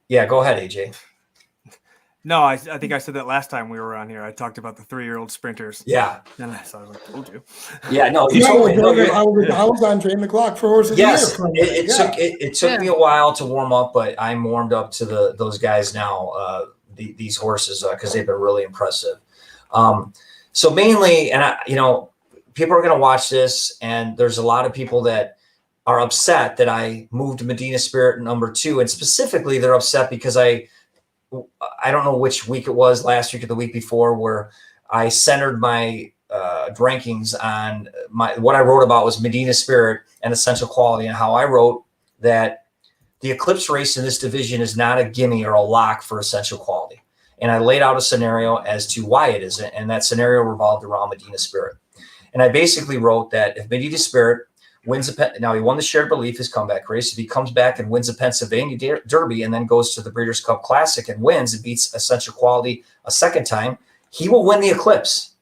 [SPEAKER 3] yeah, go ahead, AJ.
[SPEAKER 4] No, I think I said that last time we were on here. I talked about the 3-year-old sprinters.
[SPEAKER 3] Yeah.
[SPEAKER 4] And I was like, told you.
[SPEAKER 3] Yeah, no,
[SPEAKER 2] I was on Drain the Clock for horses.
[SPEAKER 3] Yes, it took me a while to warm up, but I'm warmed up to those guys now, these horses, because they've been really impressive. So mainly, and people are going to watch this, and there's a lot of people that are upset that I moved Medina Spirit number 2, and specifically they're upset because I don't know which week it was, last week or the week before, where I centered my rankings on what I wrote about was Medina Spirit and Essential Quality, and how I wrote that the Eclipse race in this division is not a gimme or a lock for Essential Quality. And I laid out a scenario as to why it isn't, and that scenario revolved around Medina Spirit. And I basically wrote that if Medina Spirit wins now he won the Shared Belief, his comeback race. If he comes back and wins the Pennsylvania Derby and then goes to the Breeders' Cup Classic and wins and beats Essential Quality a second time, he will win the Eclipse.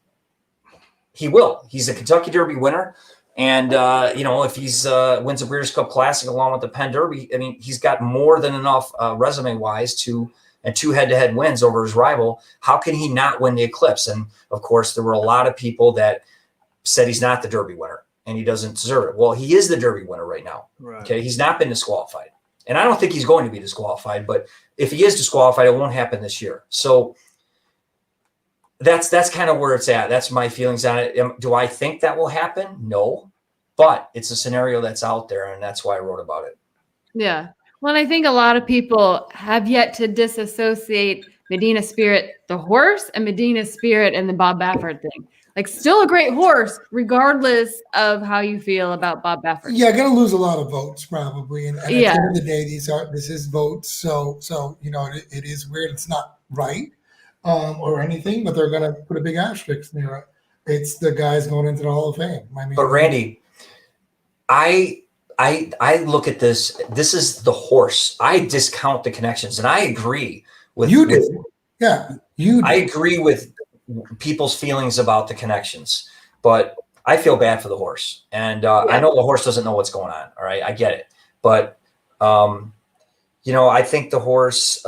[SPEAKER 3] He will. He's a Kentucky Derby winner. And, if he's wins a Breeders' Cup Classic along with the Penn Derby, I mean, he's got more than enough resume-wise and 2 head-to-head wins over his rival. How can he not win the Eclipse? And, of course, there were a lot of people that said he's not the Derby winner and he doesn't deserve it. Well, he is the Derby winner right now. Right. Okay, he's not been disqualified. And I don't think he's going to be disqualified, but if he is disqualified, it won't happen this year. So that's kind of where it's at. That's my feelings on it. Do I think that will happen? No, but it's a scenario that's out there, and that's why I wrote about it.
[SPEAKER 1] Yeah. Well, and I think a lot of people have yet to disassociate Medina Spirit, the horse, and Medina Spirit and the Bob Baffert thing. Like, still a great horse, regardless of how you feel about Bob Baffert.
[SPEAKER 2] Yeah, going to lose a lot of votes probably. And at the end of the day, this is votes. So it is weird. It's not right or anything, but they're going to put a big asterisk near it. It's the guys going into the Hall of Fame. I mean,
[SPEAKER 3] but Randy, I look at this. This is the horse. I discount the connections, and I agree with
[SPEAKER 2] you. You.
[SPEAKER 3] I agree with people's feelings about the connections, but I feel bad for the horse, and I know the horse doesn't know what's going on. All right, I get it, but I think the horse.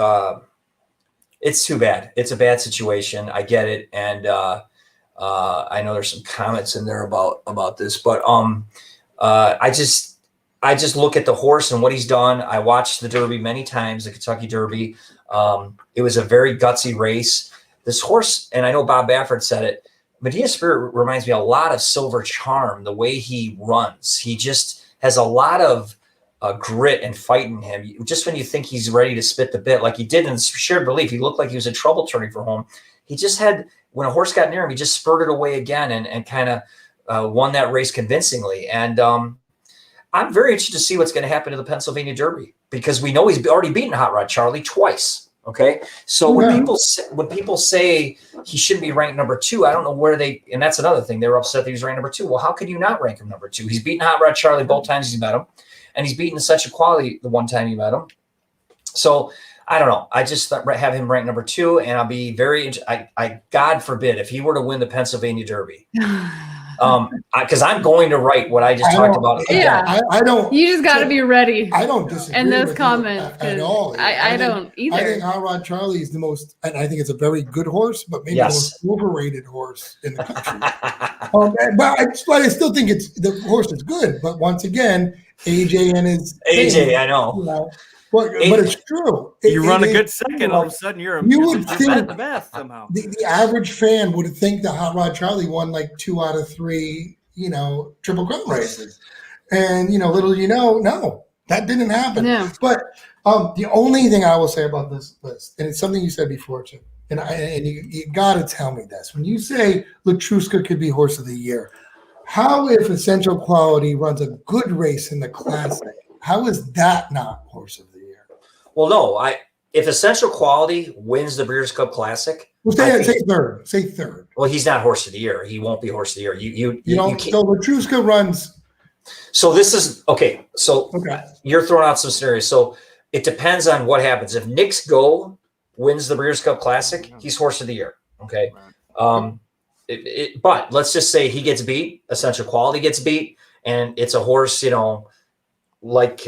[SPEAKER 3] It's too bad. It's a bad situation. I get it, and I know there's some comments in there about this, but I just look at the horse and what he's done. I watched the Derby many times, the Kentucky Derby. It was a very gutsy race. This horse, and I know Bob Baffert said it, Medina Spirit reminds me a lot of Silver Charm, the way he runs. He just has a lot of grit and fight in him. Just when you think he's ready to spit the bit, like he did in Shared Belief, he looked like he was in trouble turning for home. He just had, when a horse got near him, he just spurted away again and kind of won that race convincingly. And I'm very interested to see what's going to happen to the Pennsylvania Derby, because we know he's already beaten Hot Rod Charlie twice. Okay. So when people say he shouldn't be ranked number 2, I don't know where and that's another thing. They were upset that he was ranked number 2. Well, how can you not rank him number 2? He's beaten Hot Rod Charlie both times he's met him, and he's beaten Essential Quality the one time he met him. So I don't know. I just have him ranked number 2, and I'll be very, God forbid, if he were to win the Pennsylvania Derby, because I'm going to write what I just talked about.
[SPEAKER 1] Yeah,
[SPEAKER 2] I don't.
[SPEAKER 1] You just got to be ready.
[SPEAKER 2] I don't disagree
[SPEAKER 1] in those
[SPEAKER 2] with
[SPEAKER 1] comments
[SPEAKER 2] at all.
[SPEAKER 1] I don't either.
[SPEAKER 2] I think Hot Rod Charlie is the most, and I think it's a very good horse, but maybe the most overrated horse in the country. But I still think the horse is good. But once again, AJ and his
[SPEAKER 3] AJ, I know.
[SPEAKER 2] But it's true.
[SPEAKER 4] You run a good second, all of a sudden you're the best somehow.
[SPEAKER 2] The average fan would think that Hot Rod Charlie won like 2 out of 3, Triple Crown races. And, no, that didn't happen.
[SPEAKER 1] No.
[SPEAKER 2] But the only thing I will say about this list, and it's something you said before, Chip, and you got to tell me this. When you say Latruska could be Horse of the Year, how if Essential Quality runs a good race in the Classic, how is that not Horse of the Year?
[SPEAKER 3] Well, no, if Essential Quality wins the Breeders' Cup Classic,
[SPEAKER 2] well, say third. Say third.
[SPEAKER 3] Well, he's not Horse of the Year. He won't be Horse of the Year. You can't.
[SPEAKER 2] So Latruska runs.
[SPEAKER 3] So this is okay. So you're throwing out some scenarios. So it depends on what happens. If Nick's Go wins the Breeders' Cup Classic, he's Horse of the Year. Okay. But let's just say he gets beat. Essential Quality gets beat, and it's a horse, like.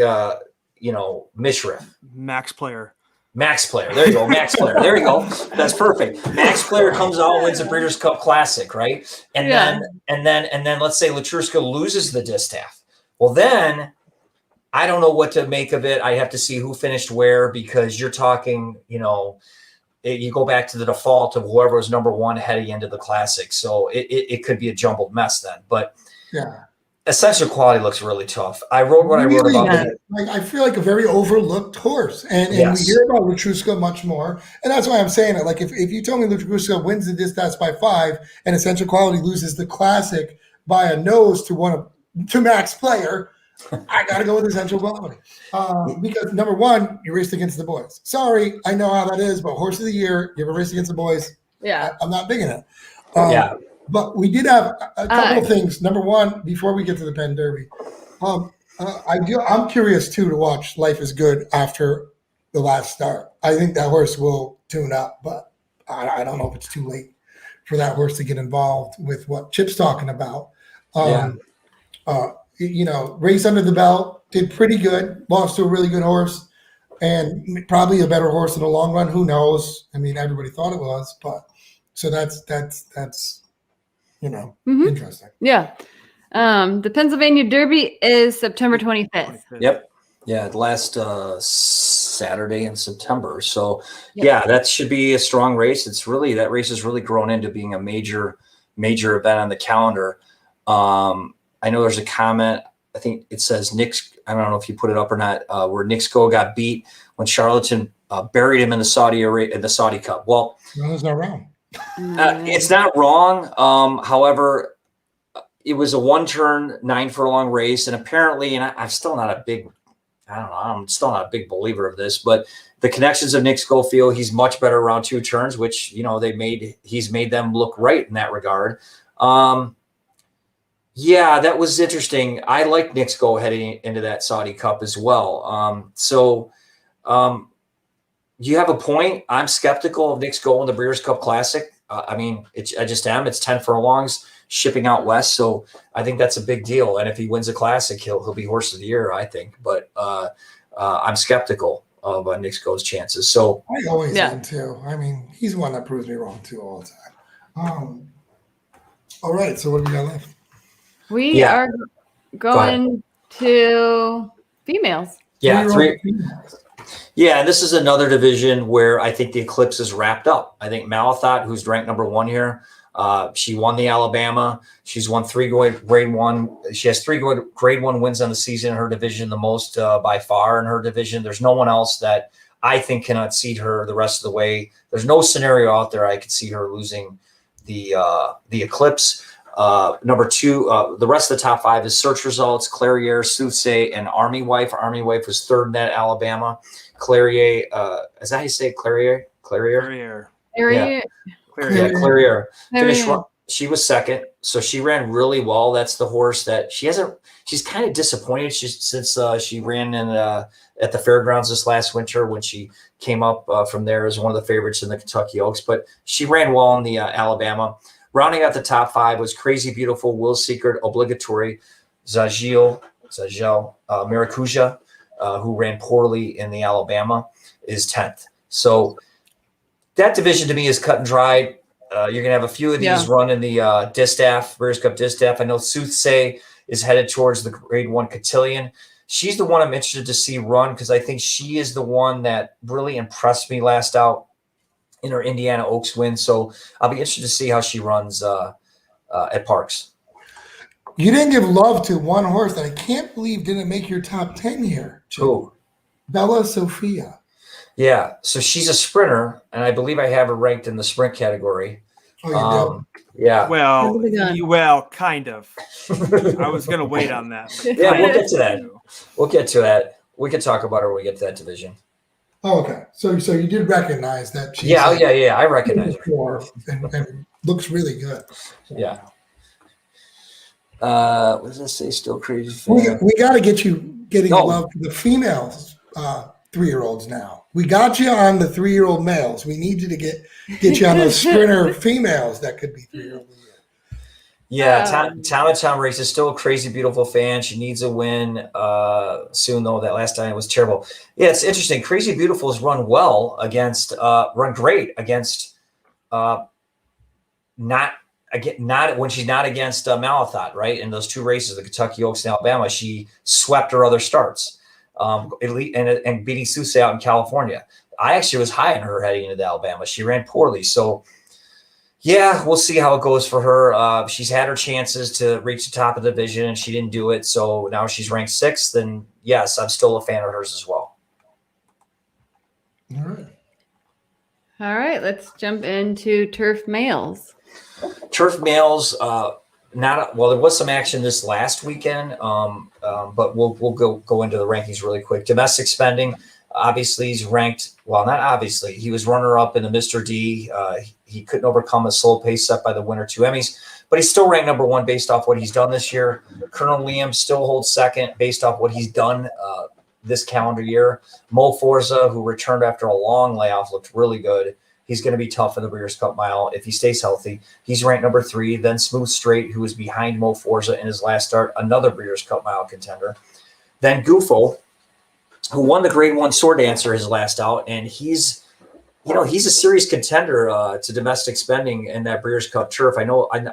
[SPEAKER 3] Mishriff.
[SPEAKER 4] Max Player.
[SPEAKER 3] There you go. Max Player. There you go. That's perfect. Max Player comes out and wins the Breeders' Cup Classic, right? And then let's say Latruska loses the distaff. Well, then I don't know what to make of it. I have to see who finished where, because you're talking, you go back to the default of whoever was number 1 heading into the Classic. So it could be a jumbled mess then. But yeah. Essential Quality looks really tough. I wrote what I wrote about it.
[SPEAKER 2] I feel like a very overlooked horse, and we hear about Latruska much more, and that's why I'm saying it. Like if you tell me Latruska wins the distaff by 5 and Essential Quality loses the Classic by a nose to Max Player, I got to go with Essential Quality because number 1, you raced against the boys. Sorry, I know how that is, but Horse of the Year, you ever raced against the boys?
[SPEAKER 1] Yeah,
[SPEAKER 2] I'm not big in it. But we did have a couple of things. Number 1, before we get to the Penn Derby, I'm curious too to watch Life is Good after the last start. I think that horse will tune up, but I don't know if it's too late for that horse to get involved with what Chip's talking about. Race under the belt, did pretty good, lost to a really good horse, and probably a better horse in the long run. Who knows? I mean, everybody thought it was, but so that's. Interesting.
[SPEAKER 1] Yeah. The Pennsylvania Derby is September 25th.
[SPEAKER 3] Yep. Yeah, last Saturday in September. So yeah, that should be a strong race. That race has really grown into being a major event on the calendar. I know there's a comment. I think it says Nick's. I don't know if you put it up or not. Where Nick Sko got beat when Charlatan buried him in the Saudi Cup. Well,
[SPEAKER 2] no, it's not wrong.
[SPEAKER 3] It's not wrong. However, it was a 1-turn 9 furlong race, and apparently, and I'm still not a big. I don't know. I'm still not a big believer of this, but the connections of Nick Schofield, he's much better around 2 turns, which, he's made them look right in that regard. Yeah, that was interesting. I like Nick Sko heading into that Saudi Cup as well. You have a point. I'm skeptical of Nick Sko in the Breeders' Cup Classic. I just am. It's 10 furlongs shipping out west, so I think that's a big deal. And if he wins a Classic, he'll be Horse of the Year, I think. But I'm skeptical of Nick Sko's chances. So
[SPEAKER 2] I always am too. I mean, he's one that proves me wrong too all the time. All right. So what do we got left?
[SPEAKER 1] We are going to females.
[SPEAKER 3] Yeah, 3. Yeah, this is another division where I think the Eclipse is wrapped up. I think Malathot, who's ranked number 1 here, she won the Alabama. She's won 3 grade 1. She has 3 grade 1 wins on the season in her division, the most by far in her division. There's no one else that I think can unseat her the rest of the way. There's no scenario out there I could see her losing the Eclipse. Number 2, the rest of the top 5 is Search Results, Clarier, Soothsay, and Army Wife. Army Wife was 3rd in that Alabama. Clarier, is that how you say it? Clarier?
[SPEAKER 4] Clarier.
[SPEAKER 3] Yeah, Clarier. She was 2nd, so she ran really well. That's the horse that she's kind of disappointed since she ran at the fairgrounds this last winter when she came up from there as one of the favorites in the Kentucky Oaks, but she ran well in the Alabama. Rounding out the top 5 was Crazy Beautiful, Will Secret, Obligatory, Zagil, Maracuja, who ran poorly in the Alabama, is 10th. So that division to me is cut and dried. You're going to have a few of these run in the Distaff, Breeders' Cup Distaff. I know Soothsay is headed towards the grade 1 cotillion. She's the one I'm interested to see run because I think she is the one that really impressed me last out in her Indiana Oaks win. So I'll be interested to see how she runs at Parks.
[SPEAKER 2] You didn't give love to one horse that I can't believe didn't make your top 10 here.
[SPEAKER 3] Who?
[SPEAKER 2] Bella Sophia.
[SPEAKER 3] Yeah. So she's a sprinter, and I believe I have her ranked in the sprint category.
[SPEAKER 2] Oh, you
[SPEAKER 3] yeah.
[SPEAKER 4] Well, kind of. I was going to wait on that.
[SPEAKER 3] Yeah, we'll get to that. We'll get to that. We can talk about her when we get to that division.
[SPEAKER 2] Oh, okay. So you did recognize that she's
[SPEAKER 3] I recognize her.
[SPEAKER 2] And looks really good.
[SPEAKER 3] Yeah. What does that say? Still crazy fan?
[SPEAKER 2] We got to get you getting love for the females 3-year-olds now. We got you on the 3-year-old males. We need you to get you on those sprinter females that could be 3-year-old.
[SPEAKER 3] Yeah, Tom Race is still a Crazy Beautiful fan. She needs a win soon, though. That last time was terrible. Yeah, it's interesting. Crazy Beautiful has run well run great against not when she's not against Malathot, right? In those 2 races, the Kentucky Oaks and Alabama, she swept her other starts, and beating Soothsay out in California. I actually was high on her heading into Alabama. She ran poorly, so. Yeah, we'll see how it goes for her. She's had her chances to reach the top of the division, and she didn't do it. So now she's ranked 6th, and yes, I'm still a fan of hers as well.
[SPEAKER 1] All right, let's jump into turf males.
[SPEAKER 3] Turf males, there was some action this last weekend, but we'll go into the rankings really quick. Domestic spending. Obviously, he's ranked, well, not obviously. He was runner-up in the Mr. D. He couldn't overcome a slow pace set by the winner 2 Emmys, but he's still ranked number 1 based off what he's done this year. Colonel Liam still holds 2nd based off what he's done this calendar year. Mo Forza, who returned after a long layoff, looked really good. He's going to be tough in the Breeders' Cup Mile if he stays healthy. He's ranked number 3. Then Smooth Straight, who was behind Mo Forza in his last start, another Breeders' Cup Mile contender. Then Gufo, who won the grade 1 Sword Dancer his last out, and he's a serious contender to domestic spending in that Breeders' Cup turf. I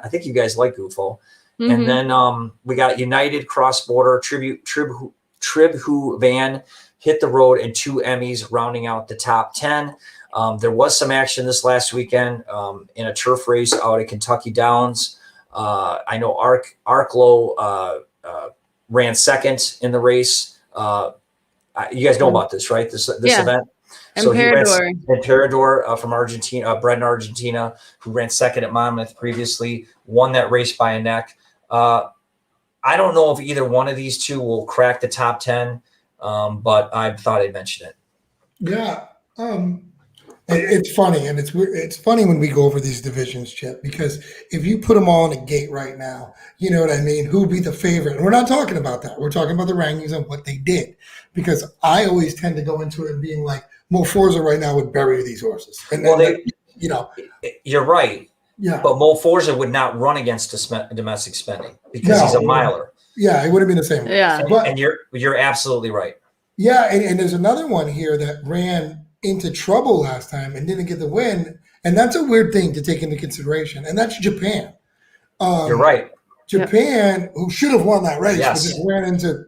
[SPEAKER 3] think you guys like Gufo. Mm-hmm. And then we got United Cross Border Tribute Trib Who Van hit the road in 2 Emmys, rounding out the top 10. There was some action this last weekend in a turf race out at Kentucky Downs. I know Arklow ran second in the race. You guys know about this, right? This event. So Emperador from Argentina, bred in Argentina, who ran second at Monmouth previously, won that race by a neck. I don't know if either one of these two will crack the top 10, but I thought I'd mention it.
[SPEAKER 2] Yeah. It's funny, and it's funny when we go over these divisions, Chip, because if you put them all in a gate right now, you know what I mean? Who'd be the favorite? And we're not talking about that. We're talking about the rankings and what they did, because I always tend to go into it being like, Mo Forza right now would bury these horses. And
[SPEAKER 3] you're right.
[SPEAKER 2] Yeah.
[SPEAKER 3] But Mo Forza would not run against domestic spending because he's a miler.
[SPEAKER 2] Yeah, it would have been the same.
[SPEAKER 1] Yeah.
[SPEAKER 3] And you're absolutely right.
[SPEAKER 2] Yeah, and there's another one here that ran into trouble last time and didn't get the win, and that's a weird thing to take into consideration, and that's Japan.
[SPEAKER 3] You're right.
[SPEAKER 2] Japan, who should have won that race, but
[SPEAKER 3] Yes.
[SPEAKER 2] just ran into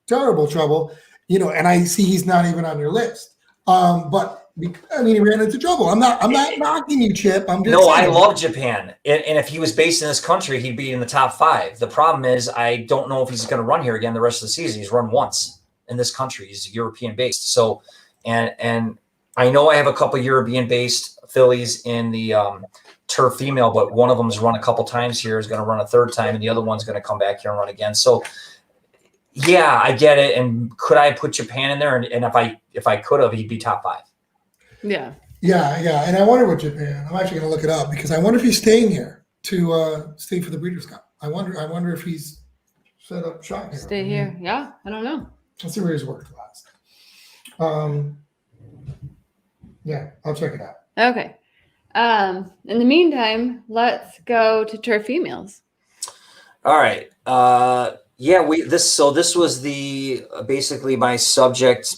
[SPEAKER 2] terrible trouble, and I see he's not even on your list. But he ran into trouble. I'm not knocking you, Chip. I'm just saying.
[SPEAKER 3] I love Japan, and if he was based in this country, he'd be in the top 5. The problem is, I don't know if he's going to run here again the rest of the season. He's run once in this country. He's European based, so and I know I have a couple European-based fillies in the turf female, but one of them has run a couple times here, is going to run a third time, and the other one's going to come back here and run again. So, yeah, I get it. And could I put Japan in there? And if I could have, he'd be top 5.
[SPEAKER 1] Yeah.
[SPEAKER 2] Yeah. And I wonder what Japan. I'm actually going to look it up because I wonder if he's staying here to stay for the Breeders' Cup. I wonder if he's set up shop here.
[SPEAKER 1] Stay here. Yeah, I don't know.
[SPEAKER 2] Let's see where he's worked last. Yeah, I'll check it out.
[SPEAKER 1] Okay. In the meantime, let's go to turf females.
[SPEAKER 3] All right. This was the basically my subject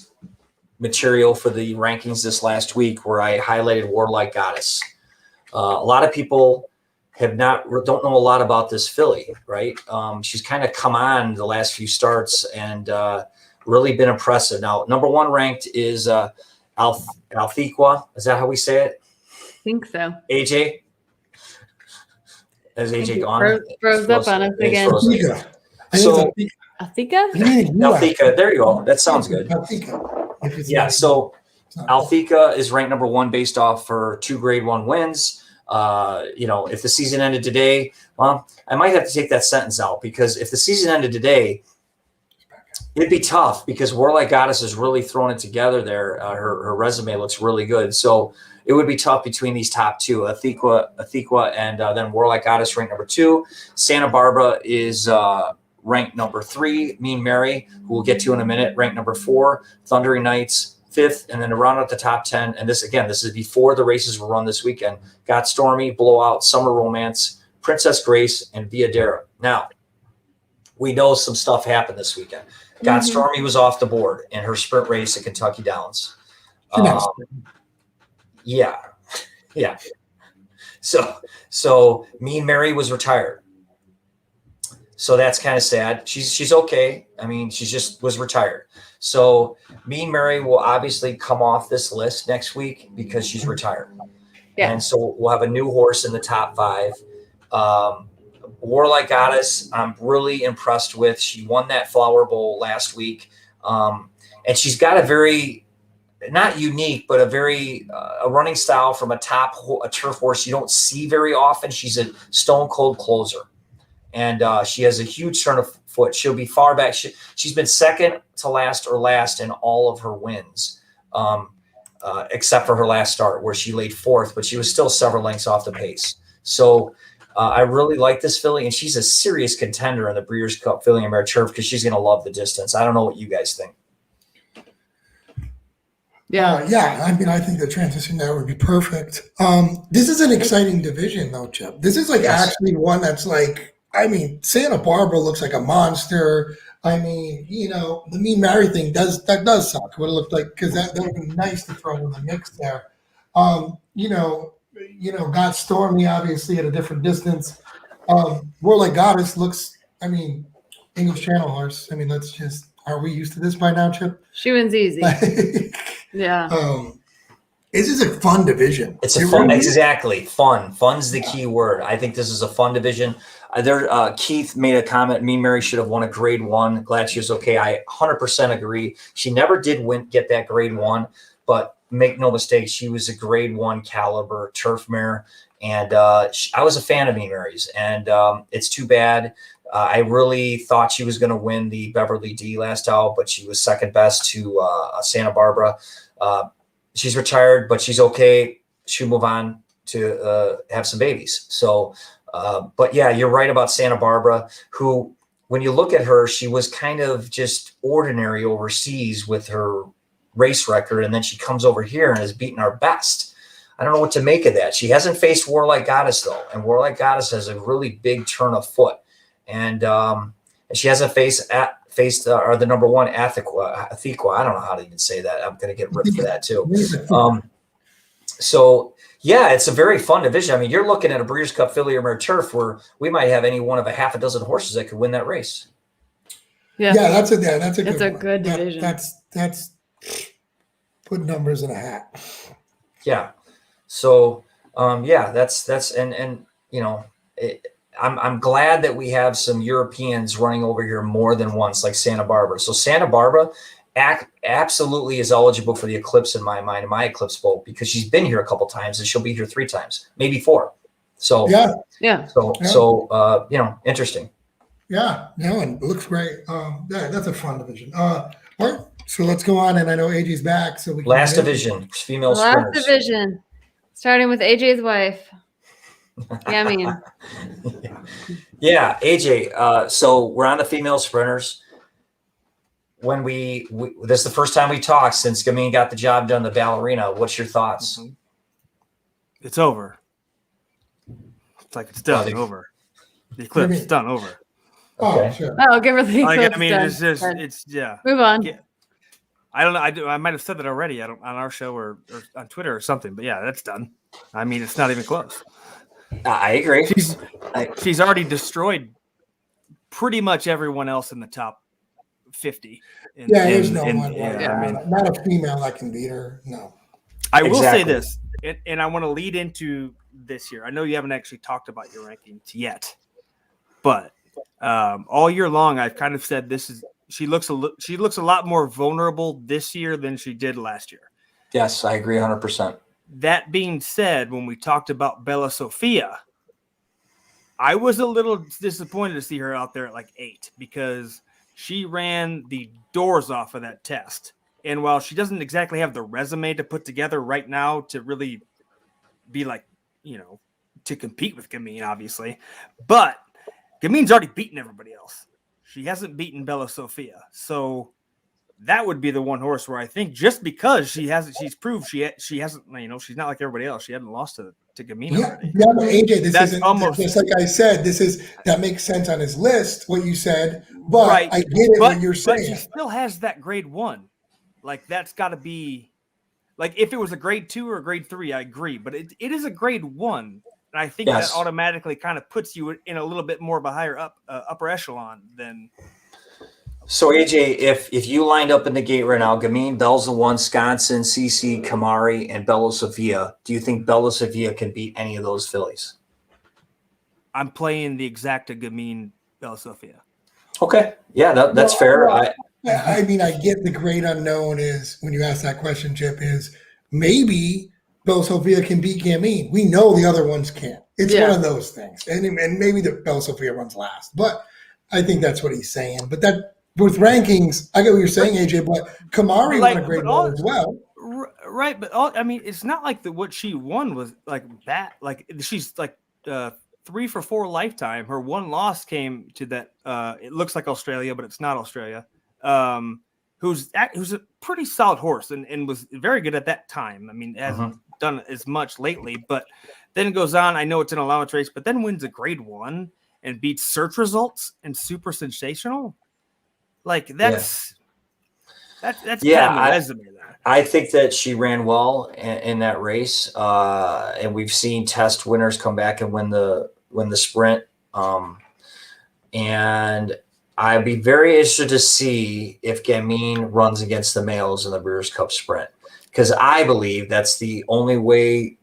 [SPEAKER 3] material for the rankings this last week, where I highlighted Warlike Goddess. A lot of people don't know a lot about this filly, right? She's kind of come on the last few starts and really been impressive. Now, number 1 ranked is Althequa. Is that how we say it?
[SPEAKER 1] I think so.
[SPEAKER 3] AJ? Has AJ gone?
[SPEAKER 1] Froze up on us again.
[SPEAKER 2] So,
[SPEAKER 1] Althequa?
[SPEAKER 3] Althequa. There you go. That sounds good. Yeah, so Althequa is ranked number 1 based off her 2 grade 1 wins. If the season ended today, well, I might have to take that sentence out, because if the season ended today, it'd be tough, because Warlike Goddess has really thrown it together there. Her resume looks really good. So it would be tough between these top 2, Althequa and then Warlike Goddess ranked number 2. Santa Barbara is ranked number 3. Mean Mary, who we'll get to in a minute, ranked number 4. Thundering Knights, 5th. And then to round out the top 10, and this is before the races were run this weekend, Got Stormy, Blowout, Summer Romance, Princess Grace, and Viadera. Now, we know some stuff happened this weekend. Got Stormy was off the board in her sprint race at Kentucky Downs. Yeah. So Mean Mary was retired. So that's kind of sad. She's okay. I mean, she just was retired. So Mean Mary will obviously come off this list next week because she's retired. Yeah. And so we'll have a new horse in the top 5. Warlike Goddess, I'm really impressed with. She won that Flower Bowl last week. And she's got a very, not unique, but a running style from a turf horse you don't see very often. She's a stone cold closer. And she has a huge turn of foot. She'll be far back. She's been second to last or last in all of her wins, except for her last start where she laid 4th, but she was still several lengths off the pace. So I really like this filly, and she's a serious contender in the Breeders' Cup filly and mare turf because she's going to love the distance. I don't know what you guys think.
[SPEAKER 2] Yeah. I mean, I think the transition there would be perfect. This is an exciting division, though, Chip. This is actually one that's like, I mean, Santa Barbara looks like a monster. I mean, the Mean Mary thing does suck. What it looked like, because that would be nice to throw in the mix there. Got Stormy obviously at a different distance. Warlike Goddess looks, I mean, English Channel horse. I mean, Are we used to this by now, Chip?
[SPEAKER 1] She wins easy. Yeah.
[SPEAKER 2] This is a fun division.
[SPEAKER 3] It's a fun, exactly. Fun. Fun's the key word. I think this is a fun division. Keith made a comment. Mean Mary should have won a grade 1. Glad she was okay. I 100% agree. She never did get that grade 1, but make no mistake, she was a grade 1 caliber turf mare. And I was a fan of Mean Mary's, and it's too bad. I really thought she was going to win the Beverly D last out, but she was second best to Santa Barbara. She's retired, but she's okay. She'll move on to have some babies. So, but yeah, you're right about Santa Barbara, who, when you look at her, she was kind of just ordinary overseas with her race record. And then she comes over here and has beaten our best. I don't know what to make of that. She hasn't faced Warlike Goddess though. And Warlike Goddess has a really big turn of foot. And she hasn't faced the number 1 Athequa. I don't know how to even say that. I'm going to get ripped for that too. So yeah, it's a very fun division. I mean, you're looking at a Breeders' Cup Filly or Mare Turf where we might have any one of a half a dozen horses that could win that race.
[SPEAKER 1] Yeah,
[SPEAKER 2] that's a
[SPEAKER 1] good division.
[SPEAKER 2] That's put numbers in a hat.
[SPEAKER 3] Yeah. So that's and you know. I'm glad that we have some Europeans running over here more than once, like Santa Barbara. So Santa Barbara absolutely is eligible for the Eclipse in my mind, in my Eclipse boat, because she's been here a couple times and she'll be here 3 times, maybe 4. So So interesting.
[SPEAKER 2] Yeah, no, and it looks great. That's a fun division. All right, so let's go on, and I know AJ's back, so we can
[SPEAKER 3] last division, female sprinters.
[SPEAKER 1] Last division, starting with AJ's wife. Yeah, I mean.
[SPEAKER 3] Yeah, AJ. So we're on the female sprinters. When this is the first time we talked since Gamine got the job done, the ballerina. What's your thoughts?
[SPEAKER 4] Mm-hmm. It's over. It's like it's done. Over. The Eclipse is done. Over.
[SPEAKER 2] Okay. Oh, sure.
[SPEAKER 1] Oh, give her the Eclipse.
[SPEAKER 4] I mean,
[SPEAKER 1] done.
[SPEAKER 4] it's yeah.
[SPEAKER 1] Move on.
[SPEAKER 4] Yeah. I don't know. I might have said that already. On our show or on Twitter or something. But yeah, that's done. I mean, it's not even close.
[SPEAKER 3] I agree.
[SPEAKER 4] She's already destroyed pretty much everyone else in the top 50.
[SPEAKER 2] There's no one.
[SPEAKER 4] I mean,
[SPEAKER 2] not a female that can beat her. No.
[SPEAKER 4] I will say this, and I want to lead into this year. I know you haven't actually talked about your rankings yet, but all year long I've kind of said she looks a lot more vulnerable this year than she did last year.
[SPEAKER 3] Yes, I agree 100%.
[SPEAKER 4] That being said, when we talked about Bella Sophia, I was a little disappointed to see her out there at like 8 because she ran the doors off of that test. And while she doesn't exactly have the resume to put together right now to really be like, to compete with Gamine, obviously, but Gamine's already beaten everybody else. She hasn't beaten Bella Sophia. So that would be the one horse where I think just because she's proved she hasn't, she's not like everybody else. She hadn't lost to Gamine already.
[SPEAKER 2] Yeah, but AJ, this isn't almost just like I said. That makes sense on his list, what you said, but right. I get it what you're saying.
[SPEAKER 4] But she still has that grade 1. Like that's got to be, like if it was a grade 2 or a grade 3, I agree. But it is a grade 1, and I think that automatically kind of puts you in a little bit more of a higher upper echelon than.
[SPEAKER 3] So AJ, if you lined up in the gate right now, Gamine, Bell's the 1, Sconson, CC, Kamari, and Bella Sophia, do you think Bella Sophia can beat any of those fillies?
[SPEAKER 4] I'm playing the exacta Gamine Bella Sophia.
[SPEAKER 3] Okay. Yeah, that's fair.
[SPEAKER 2] I mean, I get the great unknown is when you ask that question, Chip, is maybe Bella Sophia can beat Gamine. We know the other ones can't. It's one of those things. And maybe the Bella Sophia runs last. But I think that's what he's saying. But that with rankings, I get what you're saying, AJ, but Kamari won a great one as well.
[SPEAKER 4] Right, but it's not like what she won was like that. Like she's like 3 for 4 lifetime. Her one loss came to that. It looks like Australia, but it's not Australia. Who's a pretty solid horse and was very good at that time. I mean, hasn't done as much lately, but then it goes on. I know it's an allowance race, but then wins a grade 1 and beats search results and super sensational. Like that's kind of a resume there.
[SPEAKER 3] I think that she ran well in that race, and we've seen test winners come back and win the sprint. And I'd be very interested to see if Gamine runs against the males in the Breeders' Cup Sprint, because I believe that's the only way.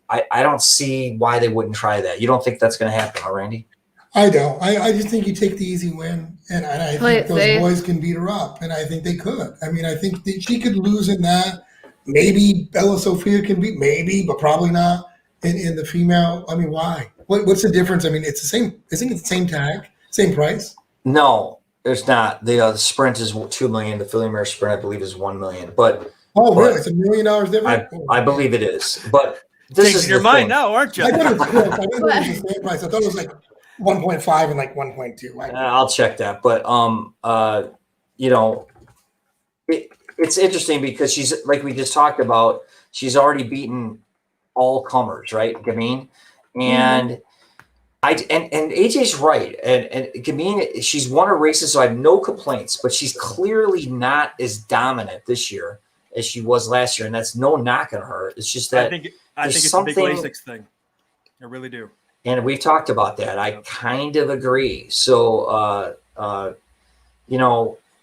[SPEAKER 3] I don't see why they wouldn't try that. You don't think that's going to happen, huh, Randy?
[SPEAKER 2] I don't. I just think you take the easy win, and I think those boys can beat her up, and I think they could. I mean, I think that she could lose in that. Maybe Bella Sophia can beat, maybe, but probably not in the female. I mean, why? What's the difference? I mean, it's the same. Isn't it the same tag, same price?
[SPEAKER 3] No, it's not. The sprint is $2 million. The filly mare sprint, I believe, is $1 million. But
[SPEAKER 2] really? It's $1 million different.
[SPEAKER 3] I believe it is. But this is
[SPEAKER 4] your mind now, aren't you?
[SPEAKER 2] I thought it was close. I thought it was the same price. I thought it was like 1.5 and like 1.2.
[SPEAKER 3] I'll check that. But it's interesting because she's, like we just talked about, she's already beaten all comers, right? Gamine. And and AJ's right. And Gamine, she's won her races, so I have no complaints, but she's clearly not as dominant this year as she was last year. And that's no knock on her. It's just that
[SPEAKER 4] I think it's a big Lasix thing. I really do.
[SPEAKER 3] And we've talked about that. I kind of agree. So,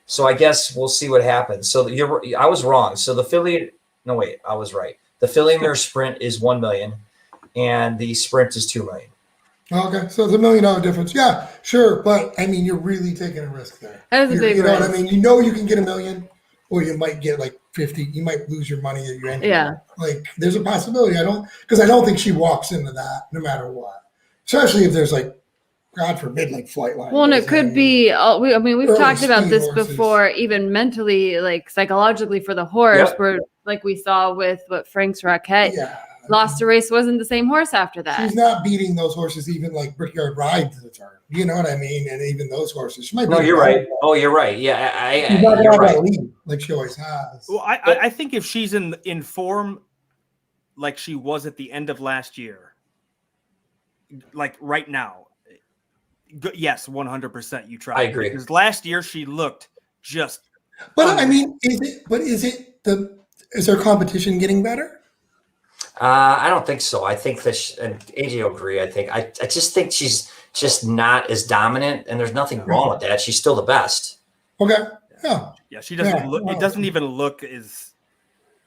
[SPEAKER 3] so I guess we'll see what happens. So I was wrong. So I was right. The filly mare sprint is $1 million and the sprint is $2 million.
[SPEAKER 2] Okay. So it's $1 million difference. Yeah, sure. But I mean, you're really taking a risk there.
[SPEAKER 1] That is a big risk.
[SPEAKER 2] You know what I mean? You know, you can get $1 million or you might get like 50. You might lose your money that you entered.
[SPEAKER 1] Yeah.
[SPEAKER 2] Like there's a possibility. I don't think she walks into that no matter what. Especially if there's like, God forbid, like flight line.
[SPEAKER 1] Well, and it could be. We've talked about this before, even mentally, like psychologically for the horse, where like we saw with what Frank's Raquette lost a race, wasn't the same horse after that.
[SPEAKER 2] She's not beating those horses, even like Brickyard Ride to the turn. You know what I mean? And even those horses, she might.
[SPEAKER 3] No, you're right. Oh, you're right. Yeah,
[SPEAKER 2] she's not gonna have that lead like she always has.
[SPEAKER 4] Well, I think if she's in form, like she was at the end of last year, like right now. Yes, 100%. You try.
[SPEAKER 3] I agree.
[SPEAKER 4] Because last year she looked just.
[SPEAKER 2] But I mean, is her competition getting better?
[SPEAKER 3] I don't think so. I think that, and AJ will agree. I just think she's just not as dominant, and there's nothing wrong with that. She's still the best.
[SPEAKER 2] Okay. Yeah.
[SPEAKER 4] Yeah, she doesn't look. It doesn't even look as.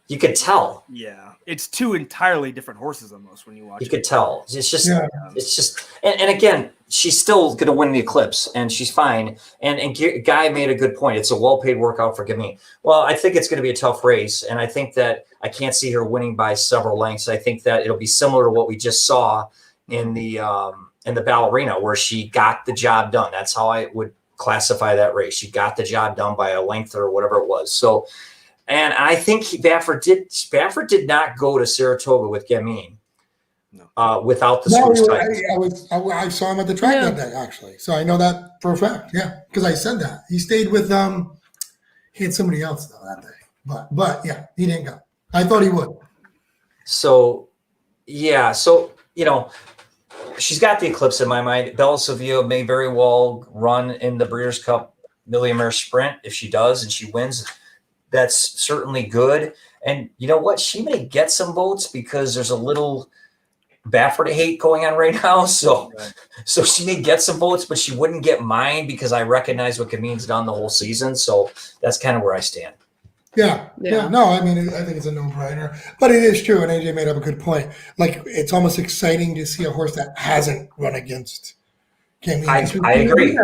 [SPEAKER 3] You could tell.
[SPEAKER 4] Yeah, it's two entirely different horses almost when you watch.
[SPEAKER 3] You could tell. It's just, and again, she's still going to win the Eclipse, and she's fine. And Guy made a good point. It's a well-paid workout for Gamine. Well, I think it's going to be a tough race, and I think that I can't see her winning by several lengths. I think that it'll be similar to what we just saw in the Ballerina, where she got the job done. That's how I would classify that race. She got the job done by a length or whatever it was. So. And I think Baffert did not go to Saratoga with Gamine without the screws tight.
[SPEAKER 2] I saw him at the track that day, actually. So I know that for a fact. Yeah, because I said that. He stayed with he had somebody else though that day. But yeah, he didn't go. I thought he would.
[SPEAKER 3] So yeah, she's got the Eclipse in my mind. Bella Sevilla may very well run in the Breeders' Cup Million Mare Sprint. If she does and she wins, that's certainly good. And you know what? She may get some votes because there's a little Baffert hate going on right now. So she may get some votes, but she wouldn't get mine because I recognize what Gamine's done the whole season. So that's kind of where I stand.
[SPEAKER 2] Yeah. No, I mean, I think it's a no-brainer. But it is true, and AJ made up a good point. Like, it's almost exciting to see a horse that hasn't run against Gamine.
[SPEAKER 3] I agree.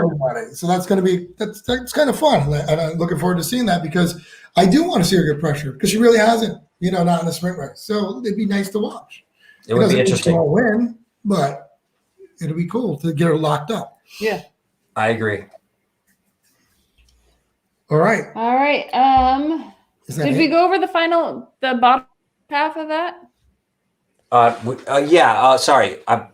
[SPEAKER 2] So that's going to be that's kind of fun, and I'm looking forward to seeing that because I do want to see her get pressure because she really hasn't, not in the sprint race. So it'd be nice to watch.
[SPEAKER 3] It would be interesting.
[SPEAKER 2] She won't win, but it'll be cool to get her locked up.
[SPEAKER 1] Yeah,
[SPEAKER 3] I agree.
[SPEAKER 2] All right.
[SPEAKER 1] Did we go over the bottom half of that?
[SPEAKER 3] Sorry. I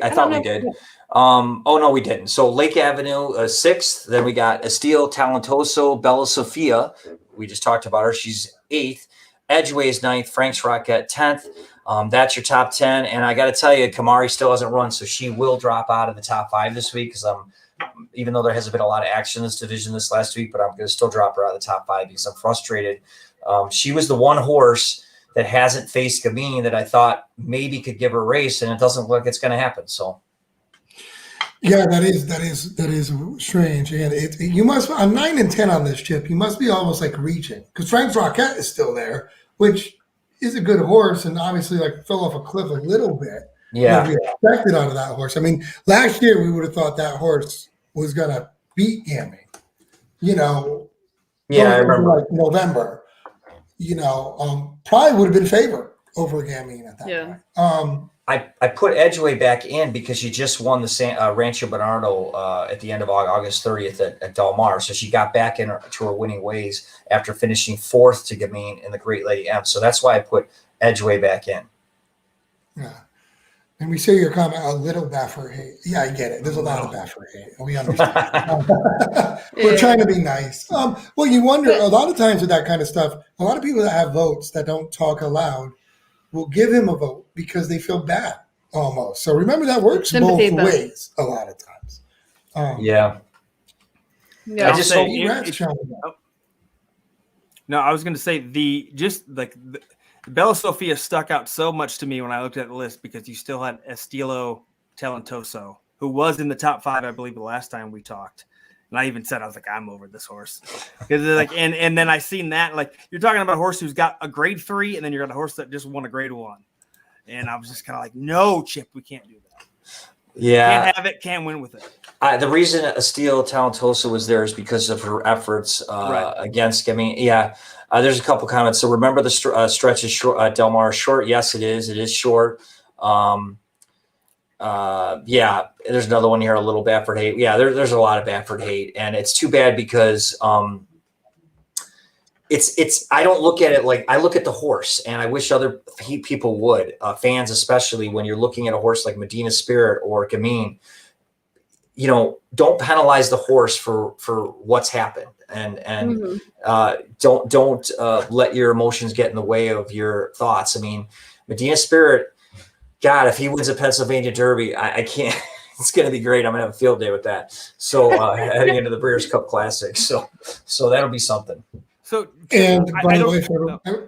[SPEAKER 3] thought we did. No, we didn't. So Lake Avenue, 6th. Then we got Estilo Talentoso, Bella Sofia. We just talked about her. She's 8th. Edgeway is 9th. Frank's Rocket 10th. That's your top 10. And I got to tell you, Kamari still hasn't run, so she will drop out of the top 5 this week because even though there hasn't been a lot of action in this division this last week, but I'm going to still drop her out of the top 5 because I'm frustrated. She was the one horse that hasn't faced Gamine that I thought maybe could give her a race, and it doesn't look like it's going to happen. So,
[SPEAKER 2] Yeah, that is strange, and you must. I'm 9 and 10 on this, Chip. You must be almost like reaching because Frank's Rocket is still there, which is a good horse, and obviously like fell off a cliff a little bit.
[SPEAKER 3] Yeah,
[SPEAKER 2] we expected out of that horse. I mean, last year we would have thought that horse was gonna beat Gammy.
[SPEAKER 3] Yeah, I remember.
[SPEAKER 2] Like November. Probably would have been favored over Gammy at that point.
[SPEAKER 3] I put Edgeway back in because she just won the Rancho Bernardo at the end of August 30th at Del Mar. So she got back to her winning ways after finishing 4th to Gamine in the Great Lady M. So that's why I put Edgeway back in.
[SPEAKER 2] Yeah. And we say your comment, a little Baffert hate. Yeah, I get it. There's a lot of Baffert hate. We understand. We're trying to be nice. Well, you wonder, a lot of times with that kind of stuff, a lot of people that have votes that don't talk aloud will give him a vote because they feel bad almost. So remember that works both ways a lot of times.
[SPEAKER 3] Yeah.
[SPEAKER 4] I just hope No, I was going to say Bella Sofia stuck out so much to me when I looked at the list because you still had Estilo Talentoso, who was in the top 5, I believe, the last time we talked. And I even said, I was like, I'm over this horse. Because and then I seen that, like, you're talking about a horse who's got a grade 3, and then you're got a horse that just won a grade 1. And I was just kind of like, no, Chip, we can't do that.
[SPEAKER 3] Yeah.
[SPEAKER 4] Can't have it, can't win with it.
[SPEAKER 3] The reason Estilo Talentoso was there is because of her efforts against, there's a couple comments. So remember the stretch is short, Del Mar short. Yes, it is. It is short. There's another one here, a little Baffert hate. Yeah, there's a lot of Baffert hate, and it's too bad because it's I don't look at it like I look at the horse, and I wish other people would, fans especially, when you're looking at a horse like Medina Spirit or Gamine, don't penalize the horse for what's happened, and don't let your emotions get in the way of your thoughts. I mean, Medina Spirit, God, if he wins a Pennsylvania Derby, I can't. It's going to be great. I'm going to have a field day with that. So heading into the Breeders' Cup Classic, so that'll be something.
[SPEAKER 2] So, and by the way,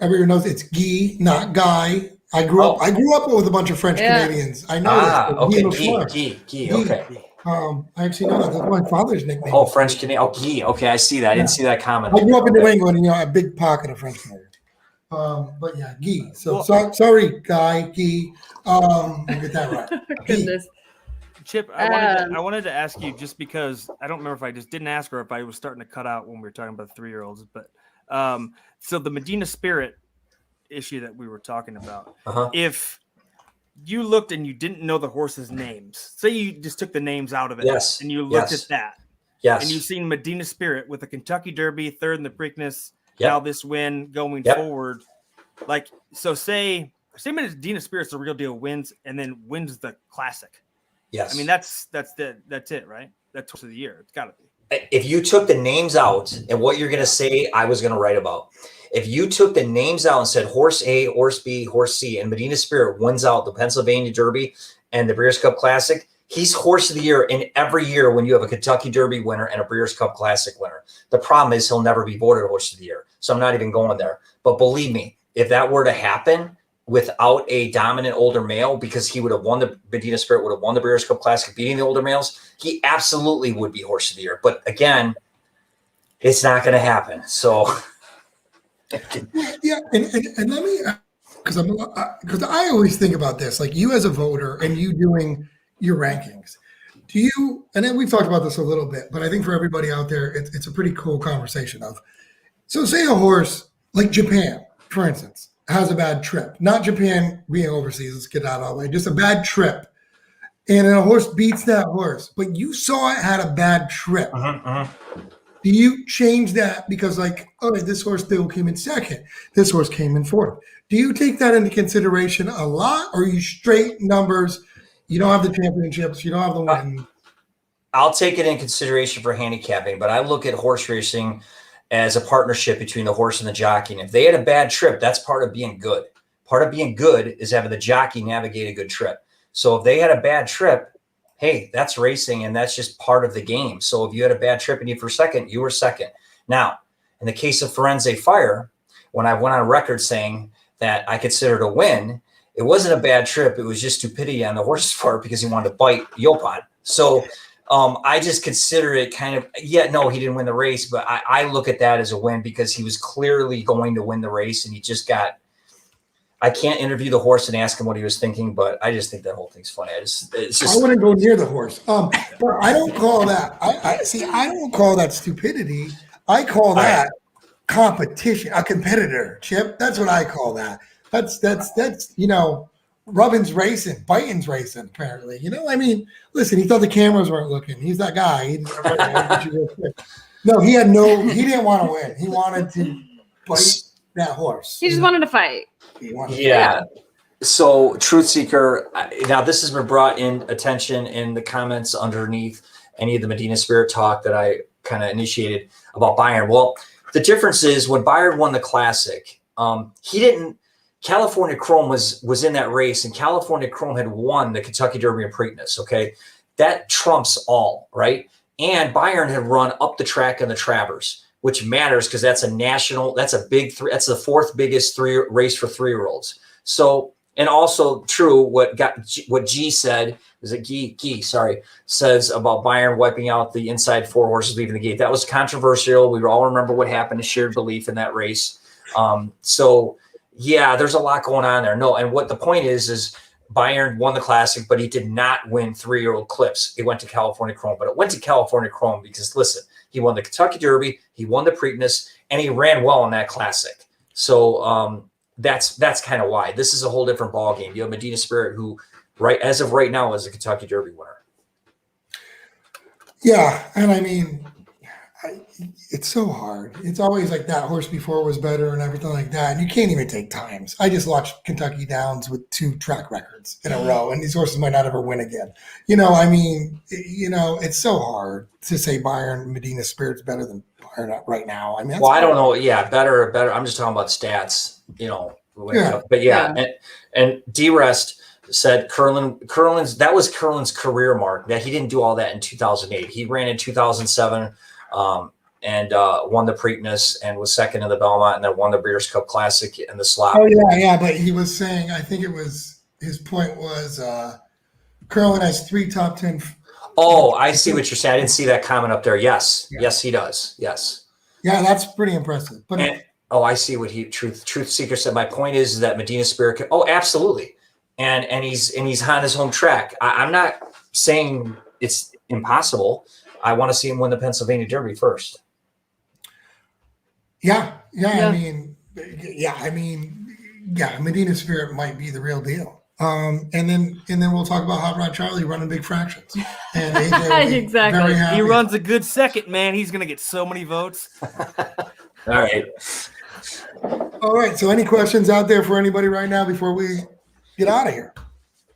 [SPEAKER 2] everyone knows it's Guy, not Guy. I grew up with a bunch of French Canadians. I know.
[SPEAKER 3] Okay, Guy. Okay.
[SPEAKER 2] I actually know that. That's my father's nickname.
[SPEAKER 3] Oh, French Canadian. Oh, Guy. Okay, I see that. I didn't see that comment.
[SPEAKER 2] I grew up in New England, and a big pocket of French Canadian. But yeah, Guy. So sorry, Guy. Get that right.
[SPEAKER 1] Goodness.
[SPEAKER 4] Chip, I wanted to ask you, just because I don't remember if I just didn't ask or if I was starting to cut out when we were talking about the 3-year-olds, but so the Medina Spirit issue that we were talking about, if you looked and you didn't know the horses' names, say you just took the names out of it, and you looked at that, and you've seen Medina Spirit with the Kentucky Derby, 3rd in the Preakness, now this win going forward, like, so say Medina Spirit's the real deal, wins and then wins the Classic.
[SPEAKER 3] Yes.
[SPEAKER 4] I mean, that's it, right? That's horse of the year. It's got to be.
[SPEAKER 3] If you took the names out and what you're going to say, I was going to write about. If you took the names out and said horse A, horse B, horse C, and Medina Spirit wins out the Pennsylvania Derby and the Breeders' Cup Classic, he's horse of the year in every year when you have a Kentucky Derby winner and a Breeders' Cup Classic winner. The problem is he'll never be voted horse of the year. So I'm not even going there. But believe me, if that were to happen without a dominant older male, because he would have won the Medina Spirit, would have won the Breeders' Cup Classic, beating the older males, he absolutely would be horse of the year. But again, it's not going to happen. So
[SPEAKER 2] yeah, and let me, because I always think about this, like you as a voter and you doing your rankings. Do you? And then we've talked about this a little bit, but I think for everybody out there, it's a pretty cool conversation of. So say a horse like Japan, for instance, has a bad trip. Not Japan being overseas. Let's get out of the way. Just a bad trip. And a horse beats that horse, but you saw it had a bad trip. Do you change that because, like, all right, this horse still came in 2nd. This horse came in 4th. Do you take that into consideration a lot, or are you straight numbers? You don't have the championships. You don't have the win.
[SPEAKER 3] I'll take it in consideration for handicapping, but I look at horse racing as a partnership between the horse and the jockey. And if they had a bad trip, that's part of being good. Part of being good is having the jockey navigate a good trip. So if they had a bad trip, hey, that's racing, and that's just part of the game. So if you had a bad trip and you were 2nd, you were 2nd. Now, in the case of Firenze Fire, when I went on record saying that I considered a win, it wasn't a bad trip. It was just stupidity on the horse's part because he wanted to bite Yopon. So I just consider it kind of, no, he didn't win the race, but I look at that as a win because he was clearly going to win the race and he just got, I can't interview the horse and ask him what he was thinking, but I just think that whole thing's funny.
[SPEAKER 2] I wouldn't go near the horse. But I don't call that, I don't call that stupidity. I call that competition, a competitor, Chip. That's what I call that. That's rubbing's racing, biting's racing, apparently. I mean, listen, he thought the cameras weren't looking. He's that guy. No, he didn't want to win. He wanted to bite that horse.
[SPEAKER 1] He just wanted to fight.
[SPEAKER 3] Yeah. So Truth Seeker, now this has been brought in attention in the comments underneath any of the Medina Spirit talk that I kind of initiated about Byron. Well, the difference is when Byron won the Classic, California Chrome was in that race, and California Chrome had won the Kentucky Derby and Preakness. Okay, that trumps all, right? And Byron had run up the track in the Travers, which matters because that's that's the fourth biggest race for 3-year-olds. So, and also true what G said, is it G, says about Byron wiping out the inside 4 horses leaving the gate. That was controversial. We all remember what happened to Shared Belief in that race. So yeah, there's a lot going on there. No, and what the point is Byron won the Classic, but he did not win 3-year-old Clips. It went to California Chrome, but it went to California Chrome because listen, he won the Kentucky Derby, he won the Preakness, and he ran well in that Classic. So that's kind of why. This is a whole different ballgame. You have Medina Spirit, who as of right now is a Kentucky Derby winner.
[SPEAKER 2] Yeah, and I mean, it's so hard. It's always like that horse before was better and everything like that. And you can't even take times. I just watched Kentucky Downs with 2 track records in a row, and these horses might not ever win again. I mean, it's so hard to say Byron Medina Spirit's better than Byron right now. I mean,
[SPEAKER 3] I don't know. Yeah, better. I'm just talking about stats. But and D-Rest said Curlin's that was Curlin's career mark. That he didn't do all that in 2008. He ran in 2007. And won the Preakness and was second in the Belmont and then won the Breeders' Cup Classic and the Slop.
[SPEAKER 2] Oh, yeah. But he was saying, I think his point was Curlin has 3 top 10.
[SPEAKER 3] Oh, I see what you're saying. I didn't see that comment up there. Yes. Yeah. Yes, he does. Yes.
[SPEAKER 2] Yeah, that's pretty impressive. But
[SPEAKER 3] I see what Truth Seeker said. My point is that Medina Spirit absolutely. And he's on his home track. I'm not saying it's impossible. I want to see him win the Pennsylvania Derby first. Yeah.
[SPEAKER 2] I mean, Medina Spirit might be the real deal. And then we'll talk about Hot Rod Charlie running big fractions. And AJ
[SPEAKER 1] exactly.
[SPEAKER 4] He runs a good second, man. He's going to get so many votes.
[SPEAKER 3] All right.
[SPEAKER 2] So any questions out there for anybody right now before we get out of here?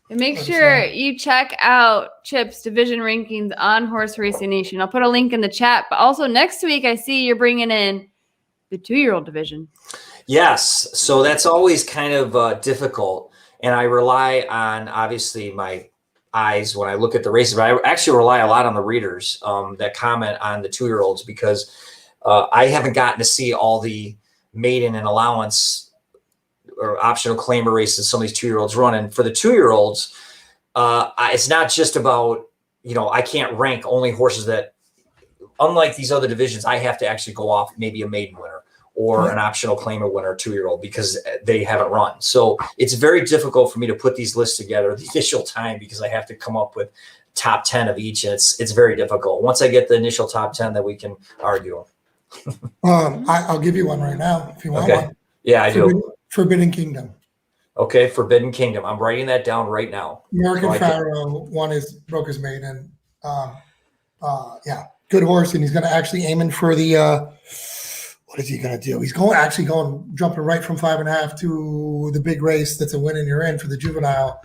[SPEAKER 1] And make sure you check out Chip's division rankings on Horse Racing Nation. I'll put a link in the chat. But also next week, I see you're bringing in the 2-year-old division.
[SPEAKER 3] Yes. So that's always kind of difficult. And I rely on, obviously, my eyes when I look at the races. But I actually rely a lot on the readers that comment on the 2-year-olds because I haven't gotten to see all the maiden and allowance or optional claimer races some of these 2-year-olds run. And for the 2-year-olds, it's not just about, I can't rank only horses that, unlike these other divisions, I have to actually go off maybe a maiden winner or an optional claimer winner, 2-year-old, because they haven't run. So it's very difficult for me to put these lists together the initial time because I have to come up with top 10 of each. And it's very difficult. Once I get the initial top 10, then we can argue.
[SPEAKER 2] I'll give you one right now if you want one.
[SPEAKER 3] Yeah, I do.
[SPEAKER 2] Forbidden Kingdom.
[SPEAKER 3] Okay, Forbidden Kingdom. I'm writing that down right now.
[SPEAKER 2] American Pharaoh broke his maiden. Good horse, and he's going to actually aiming for the. What is he going to do? He's jumping right from 5.5 to the big race. That's a win and you're in for the juvenile.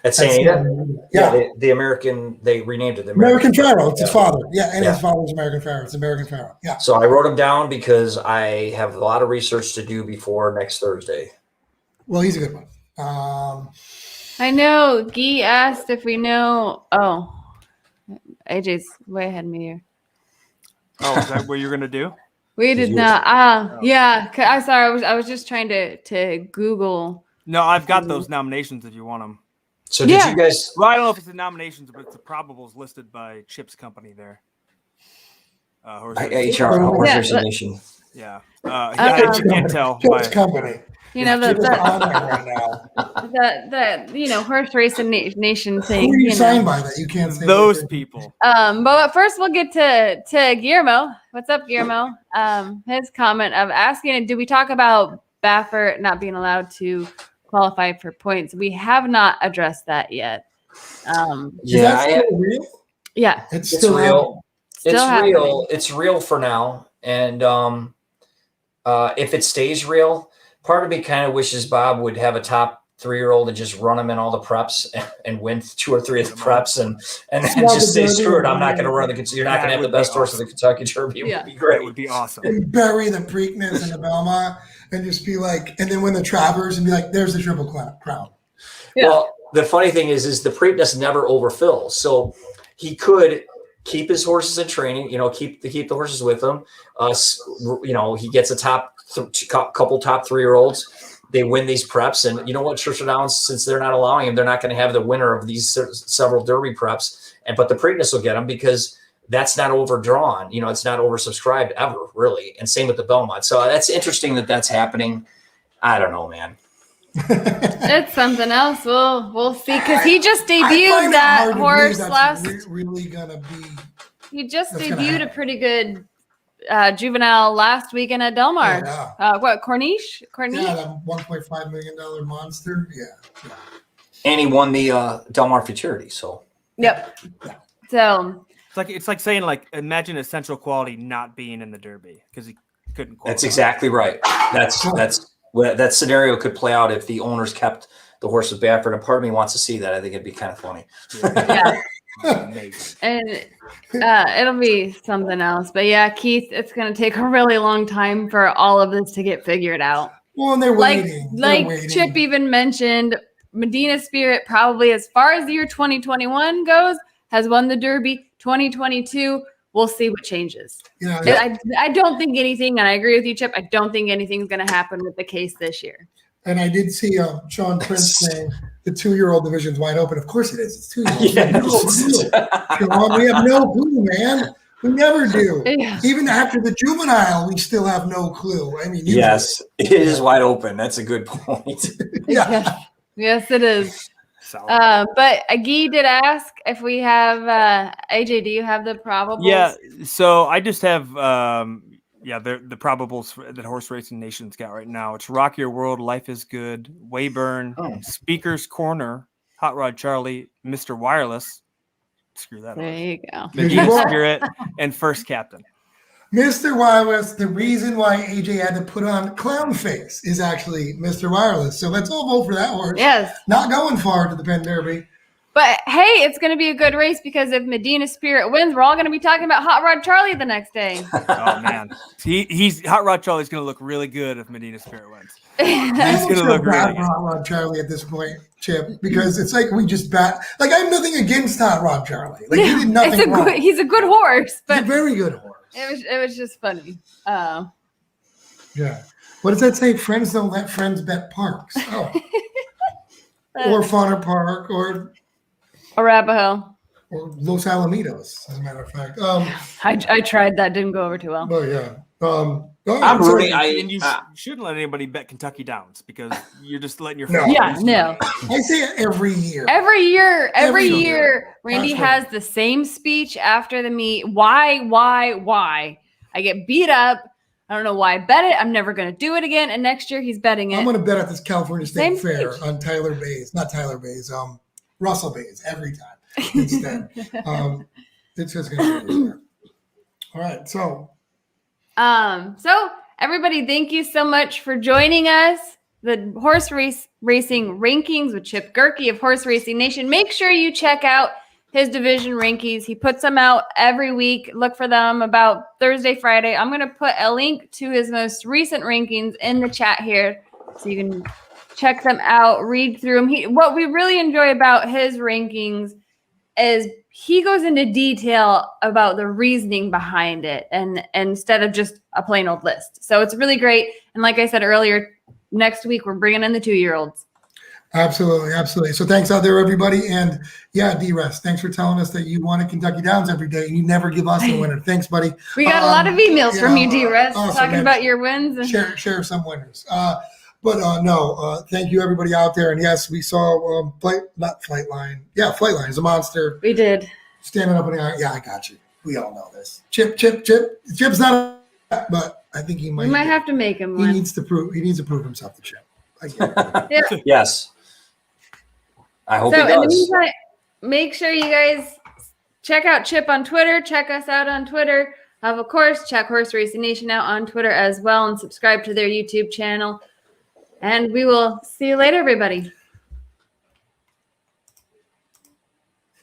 [SPEAKER 3] That's St. Yeah, the American. They renamed it the
[SPEAKER 2] American Pharaoh. It's his father. Yeah, and his father's American Pharaoh. It's American Pharaoh. Yeah.
[SPEAKER 3] So I wrote them down because I have a lot of research to do before next Thursday.
[SPEAKER 2] Well, he's a good one.
[SPEAKER 1] I know. Guy asked if we know. Oh, AJ's way ahead of me here.
[SPEAKER 4] Oh, is that what you're gonna do?
[SPEAKER 1] We did not. Yeah. I'm sorry. I was just trying to Google.
[SPEAKER 4] No, I've got those nominations if you want them.
[SPEAKER 3] So did you guys?
[SPEAKER 4] Well, I don't know if it's the nominations, but it's the probables listed by Chip's company there.
[SPEAKER 3] HorseRacingNation.
[SPEAKER 4] Yeah. You can't tell.
[SPEAKER 2] Chip's company.
[SPEAKER 1] You know,
[SPEAKER 2] Chip is on there right now.
[SPEAKER 1] Horse Racing Nation thing.
[SPEAKER 2] Who are you signed by that you can't say?
[SPEAKER 4] Those people.
[SPEAKER 1] But first we'll get to Guillermo. What's up, Guillermo? His comment of asking, did we talk about Baffert not being allowed to qualify for points? We have not addressed that yet.
[SPEAKER 2] Is that still real?
[SPEAKER 1] Yeah.
[SPEAKER 2] It's still
[SPEAKER 3] real.
[SPEAKER 1] Happening.
[SPEAKER 3] It's real for now. And if it stays real, part of me kind of wishes Bob would have a top 3-year-old and just run him in all the preps and win 2 or 3 of the preps and then just say, screw it, I'm not going to run you're not going to have the best horse of the Kentucky Derby. It would be great.
[SPEAKER 4] It would be awesome.
[SPEAKER 2] And bury the Preakness and the Belmont and just be like, and then win the Travers and be like, there's the Triple Crown.
[SPEAKER 1] Yeah.
[SPEAKER 3] Well, the funny thing is the Preakness never overfills. So he could keep his horses in training, keep the horses with him. He gets a couple top 3-year-olds. They win these preps, and you know what? Churchill Downs, since they're not allowing him, they're not going to have the winner of these several Derby preps. But the Preakness will get them because that's not overdrawn. It's not oversubscribed ever, really. And same with the Belmont. So that's interesting that's happening. I don't know, man.
[SPEAKER 1] It's something else. We'll see, because he just debuted that horse
[SPEAKER 2] really gonna be.
[SPEAKER 1] He just debuted a pretty good juvenile last weekend at Del Mar. What, Corniche?
[SPEAKER 2] Yeah, that $1.5 million monster. Yeah.
[SPEAKER 3] And he won the Del Mar Futurity. So.
[SPEAKER 1] Yep. So.
[SPEAKER 4] It's like saying, imagine Essential Quality not being in the Derby because he couldn't qualify.
[SPEAKER 3] That's exactly right. That scenario could play out if the owners kept the horse with Baffert. And part of me wants to see that. I think it'd be kind of funny.
[SPEAKER 1] Yeah. And it'll be something else. But yeah, Keith, it's going to take a really long time for all of this to get figured out.
[SPEAKER 2] Well, and they're waiting.
[SPEAKER 1] Like Chip even mentioned, Medina Spirit probably, as far as the year 2021 goes, has won the Derby. 2022, we'll see what changes.
[SPEAKER 2] Yeah.
[SPEAKER 1] I don't think anything, and I agree with you, Chip, I don't think anything's going to happen with the case this year.
[SPEAKER 2] And I did see Sean Prince saying the 2-year-old division's wide open. Of course it is. It's 2-year-olds. We have no clue, man. We never do. Yeah. Even after the juvenile, we still have no clue. I mean,
[SPEAKER 3] yes, it is wide open. That's a good point.
[SPEAKER 2] Yeah.
[SPEAKER 1] Yes, it is. But Agui did ask if we have AJ. Do you have the probables?
[SPEAKER 4] Yeah. So I just have the probables that Horse Racing Nation's got right now. It's Rock Your World, Life is Good, Wayburn, Speaker's Corner, Hot Rod Charlie, Mr. Wireless. Screw that.
[SPEAKER 1] There you go.
[SPEAKER 4] Medina Spirit and First Captain.
[SPEAKER 2] Mr. Wireless, the reason why AJ had to put on clown face is actually Mr. Wireless. So let's all vote for that horse.
[SPEAKER 1] Yes.
[SPEAKER 2] Not going far to the Penn Derby.
[SPEAKER 1] But hey, it's going to be a good race because if Medina Spirit wins, we're all going to be talking about Hot Rod Charlie the next day.
[SPEAKER 4] Oh man, he's Hot Rod Charlie's going to look really good if Medina Spirit wins. He's going to look really good.
[SPEAKER 2] Hot Rod Charlie at this point, Chip, because it's like we just bat. Like I have nothing against Hot Rod Charlie. Like he did nothing wrong.
[SPEAKER 1] He's a good horse, but
[SPEAKER 2] he's a very good horse.
[SPEAKER 1] It was just funny.
[SPEAKER 2] Yeah. What does that say? Friends don't let friends bet parks. Oh. Or Fawner Park or
[SPEAKER 1] Arapahoe.
[SPEAKER 2] Or Los Alamitos, as a matter of fact.
[SPEAKER 1] I tried that. Didn't go over too well.
[SPEAKER 2] Oh, yeah.
[SPEAKER 3] I'm rooting.
[SPEAKER 4] And you shouldn't let anybody bet Kentucky Downs because you're just letting your friends.
[SPEAKER 1] Yeah, no.
[SPEAKER 2] I say it every year.
[SPEAKER 1] Every year, Randy has the same speech after the meet. Why? I get beat up. I don't know why I bet it. I'm never going to do it again. And next year he's betting it.
[SPEAKER 2] I'm going to bet at this California State Fair
[SPEAKER 1] speech.
[SPEAKER 2] on Tyler Bays. Not Tyler Bays. Russell Bays every time instead. It's just going to be there. All right. So
[SPEAKER 1] everybody, thank you so much for joining us. The horse racing rankings with Chip Gehrke of Horse Racing Nation. Make sure you check out his division rankings. He puts them out every week. Look for them about Thursday, Friday. I'm going to put a link to his most recent rankings in the chat here so you can check them out, read through them. What we really enjoy about his rankings is he goes into detail about the reasoning behind it and instead of just a plain old list. So it's really great. And like I said earlier, next week we're bringing in the 2-year-olds.
[SPEAKER 2] Absolutely, absolutely. So thanks out there, everybody. And yeah, D-Rest, thanks for telling us that you won at Kentucky Downs every day and you never give us the winner. Thanks, buddy.
[SPEAKER 1] We got a lot of emails from you, D-Rest,
[SPEAKER 2] awesome,
[SPEAKER 1] talking
[SPEAKER 2] man.
[SPEAKER 1] about your wins. And
[SPEAKER 2] Share some winners. Thank you, everybody out there. And yes, we saw Flightline. Yeah, Flightline is a monster.
[SPEAKER 1] We did.
[SPEAKER 2] Standing up in the air. Yeah, I got you. We all know this. Chip. Chip's not, but I think he might.
[SPEAKER 1] We might have to make him one.
[SPEAKER 2] He needs to prove himself to Chip. I get it.
[SPEAKER 1] Yeah.
[SPEAKER 3] Yes. I hope
[SPEAKER 1] So
[SPEAKER 3] he
[SPEAKER 1] in the
[SPEAKER 3] does.
[SPEAKER 1] meantime, make sure you guys check out Chip on Twitter. Check us out on Twitter. Of course, check Horse Racing Nation out on Twitter as well and subscribe to their YouTube channel. And we will see you later, everybody.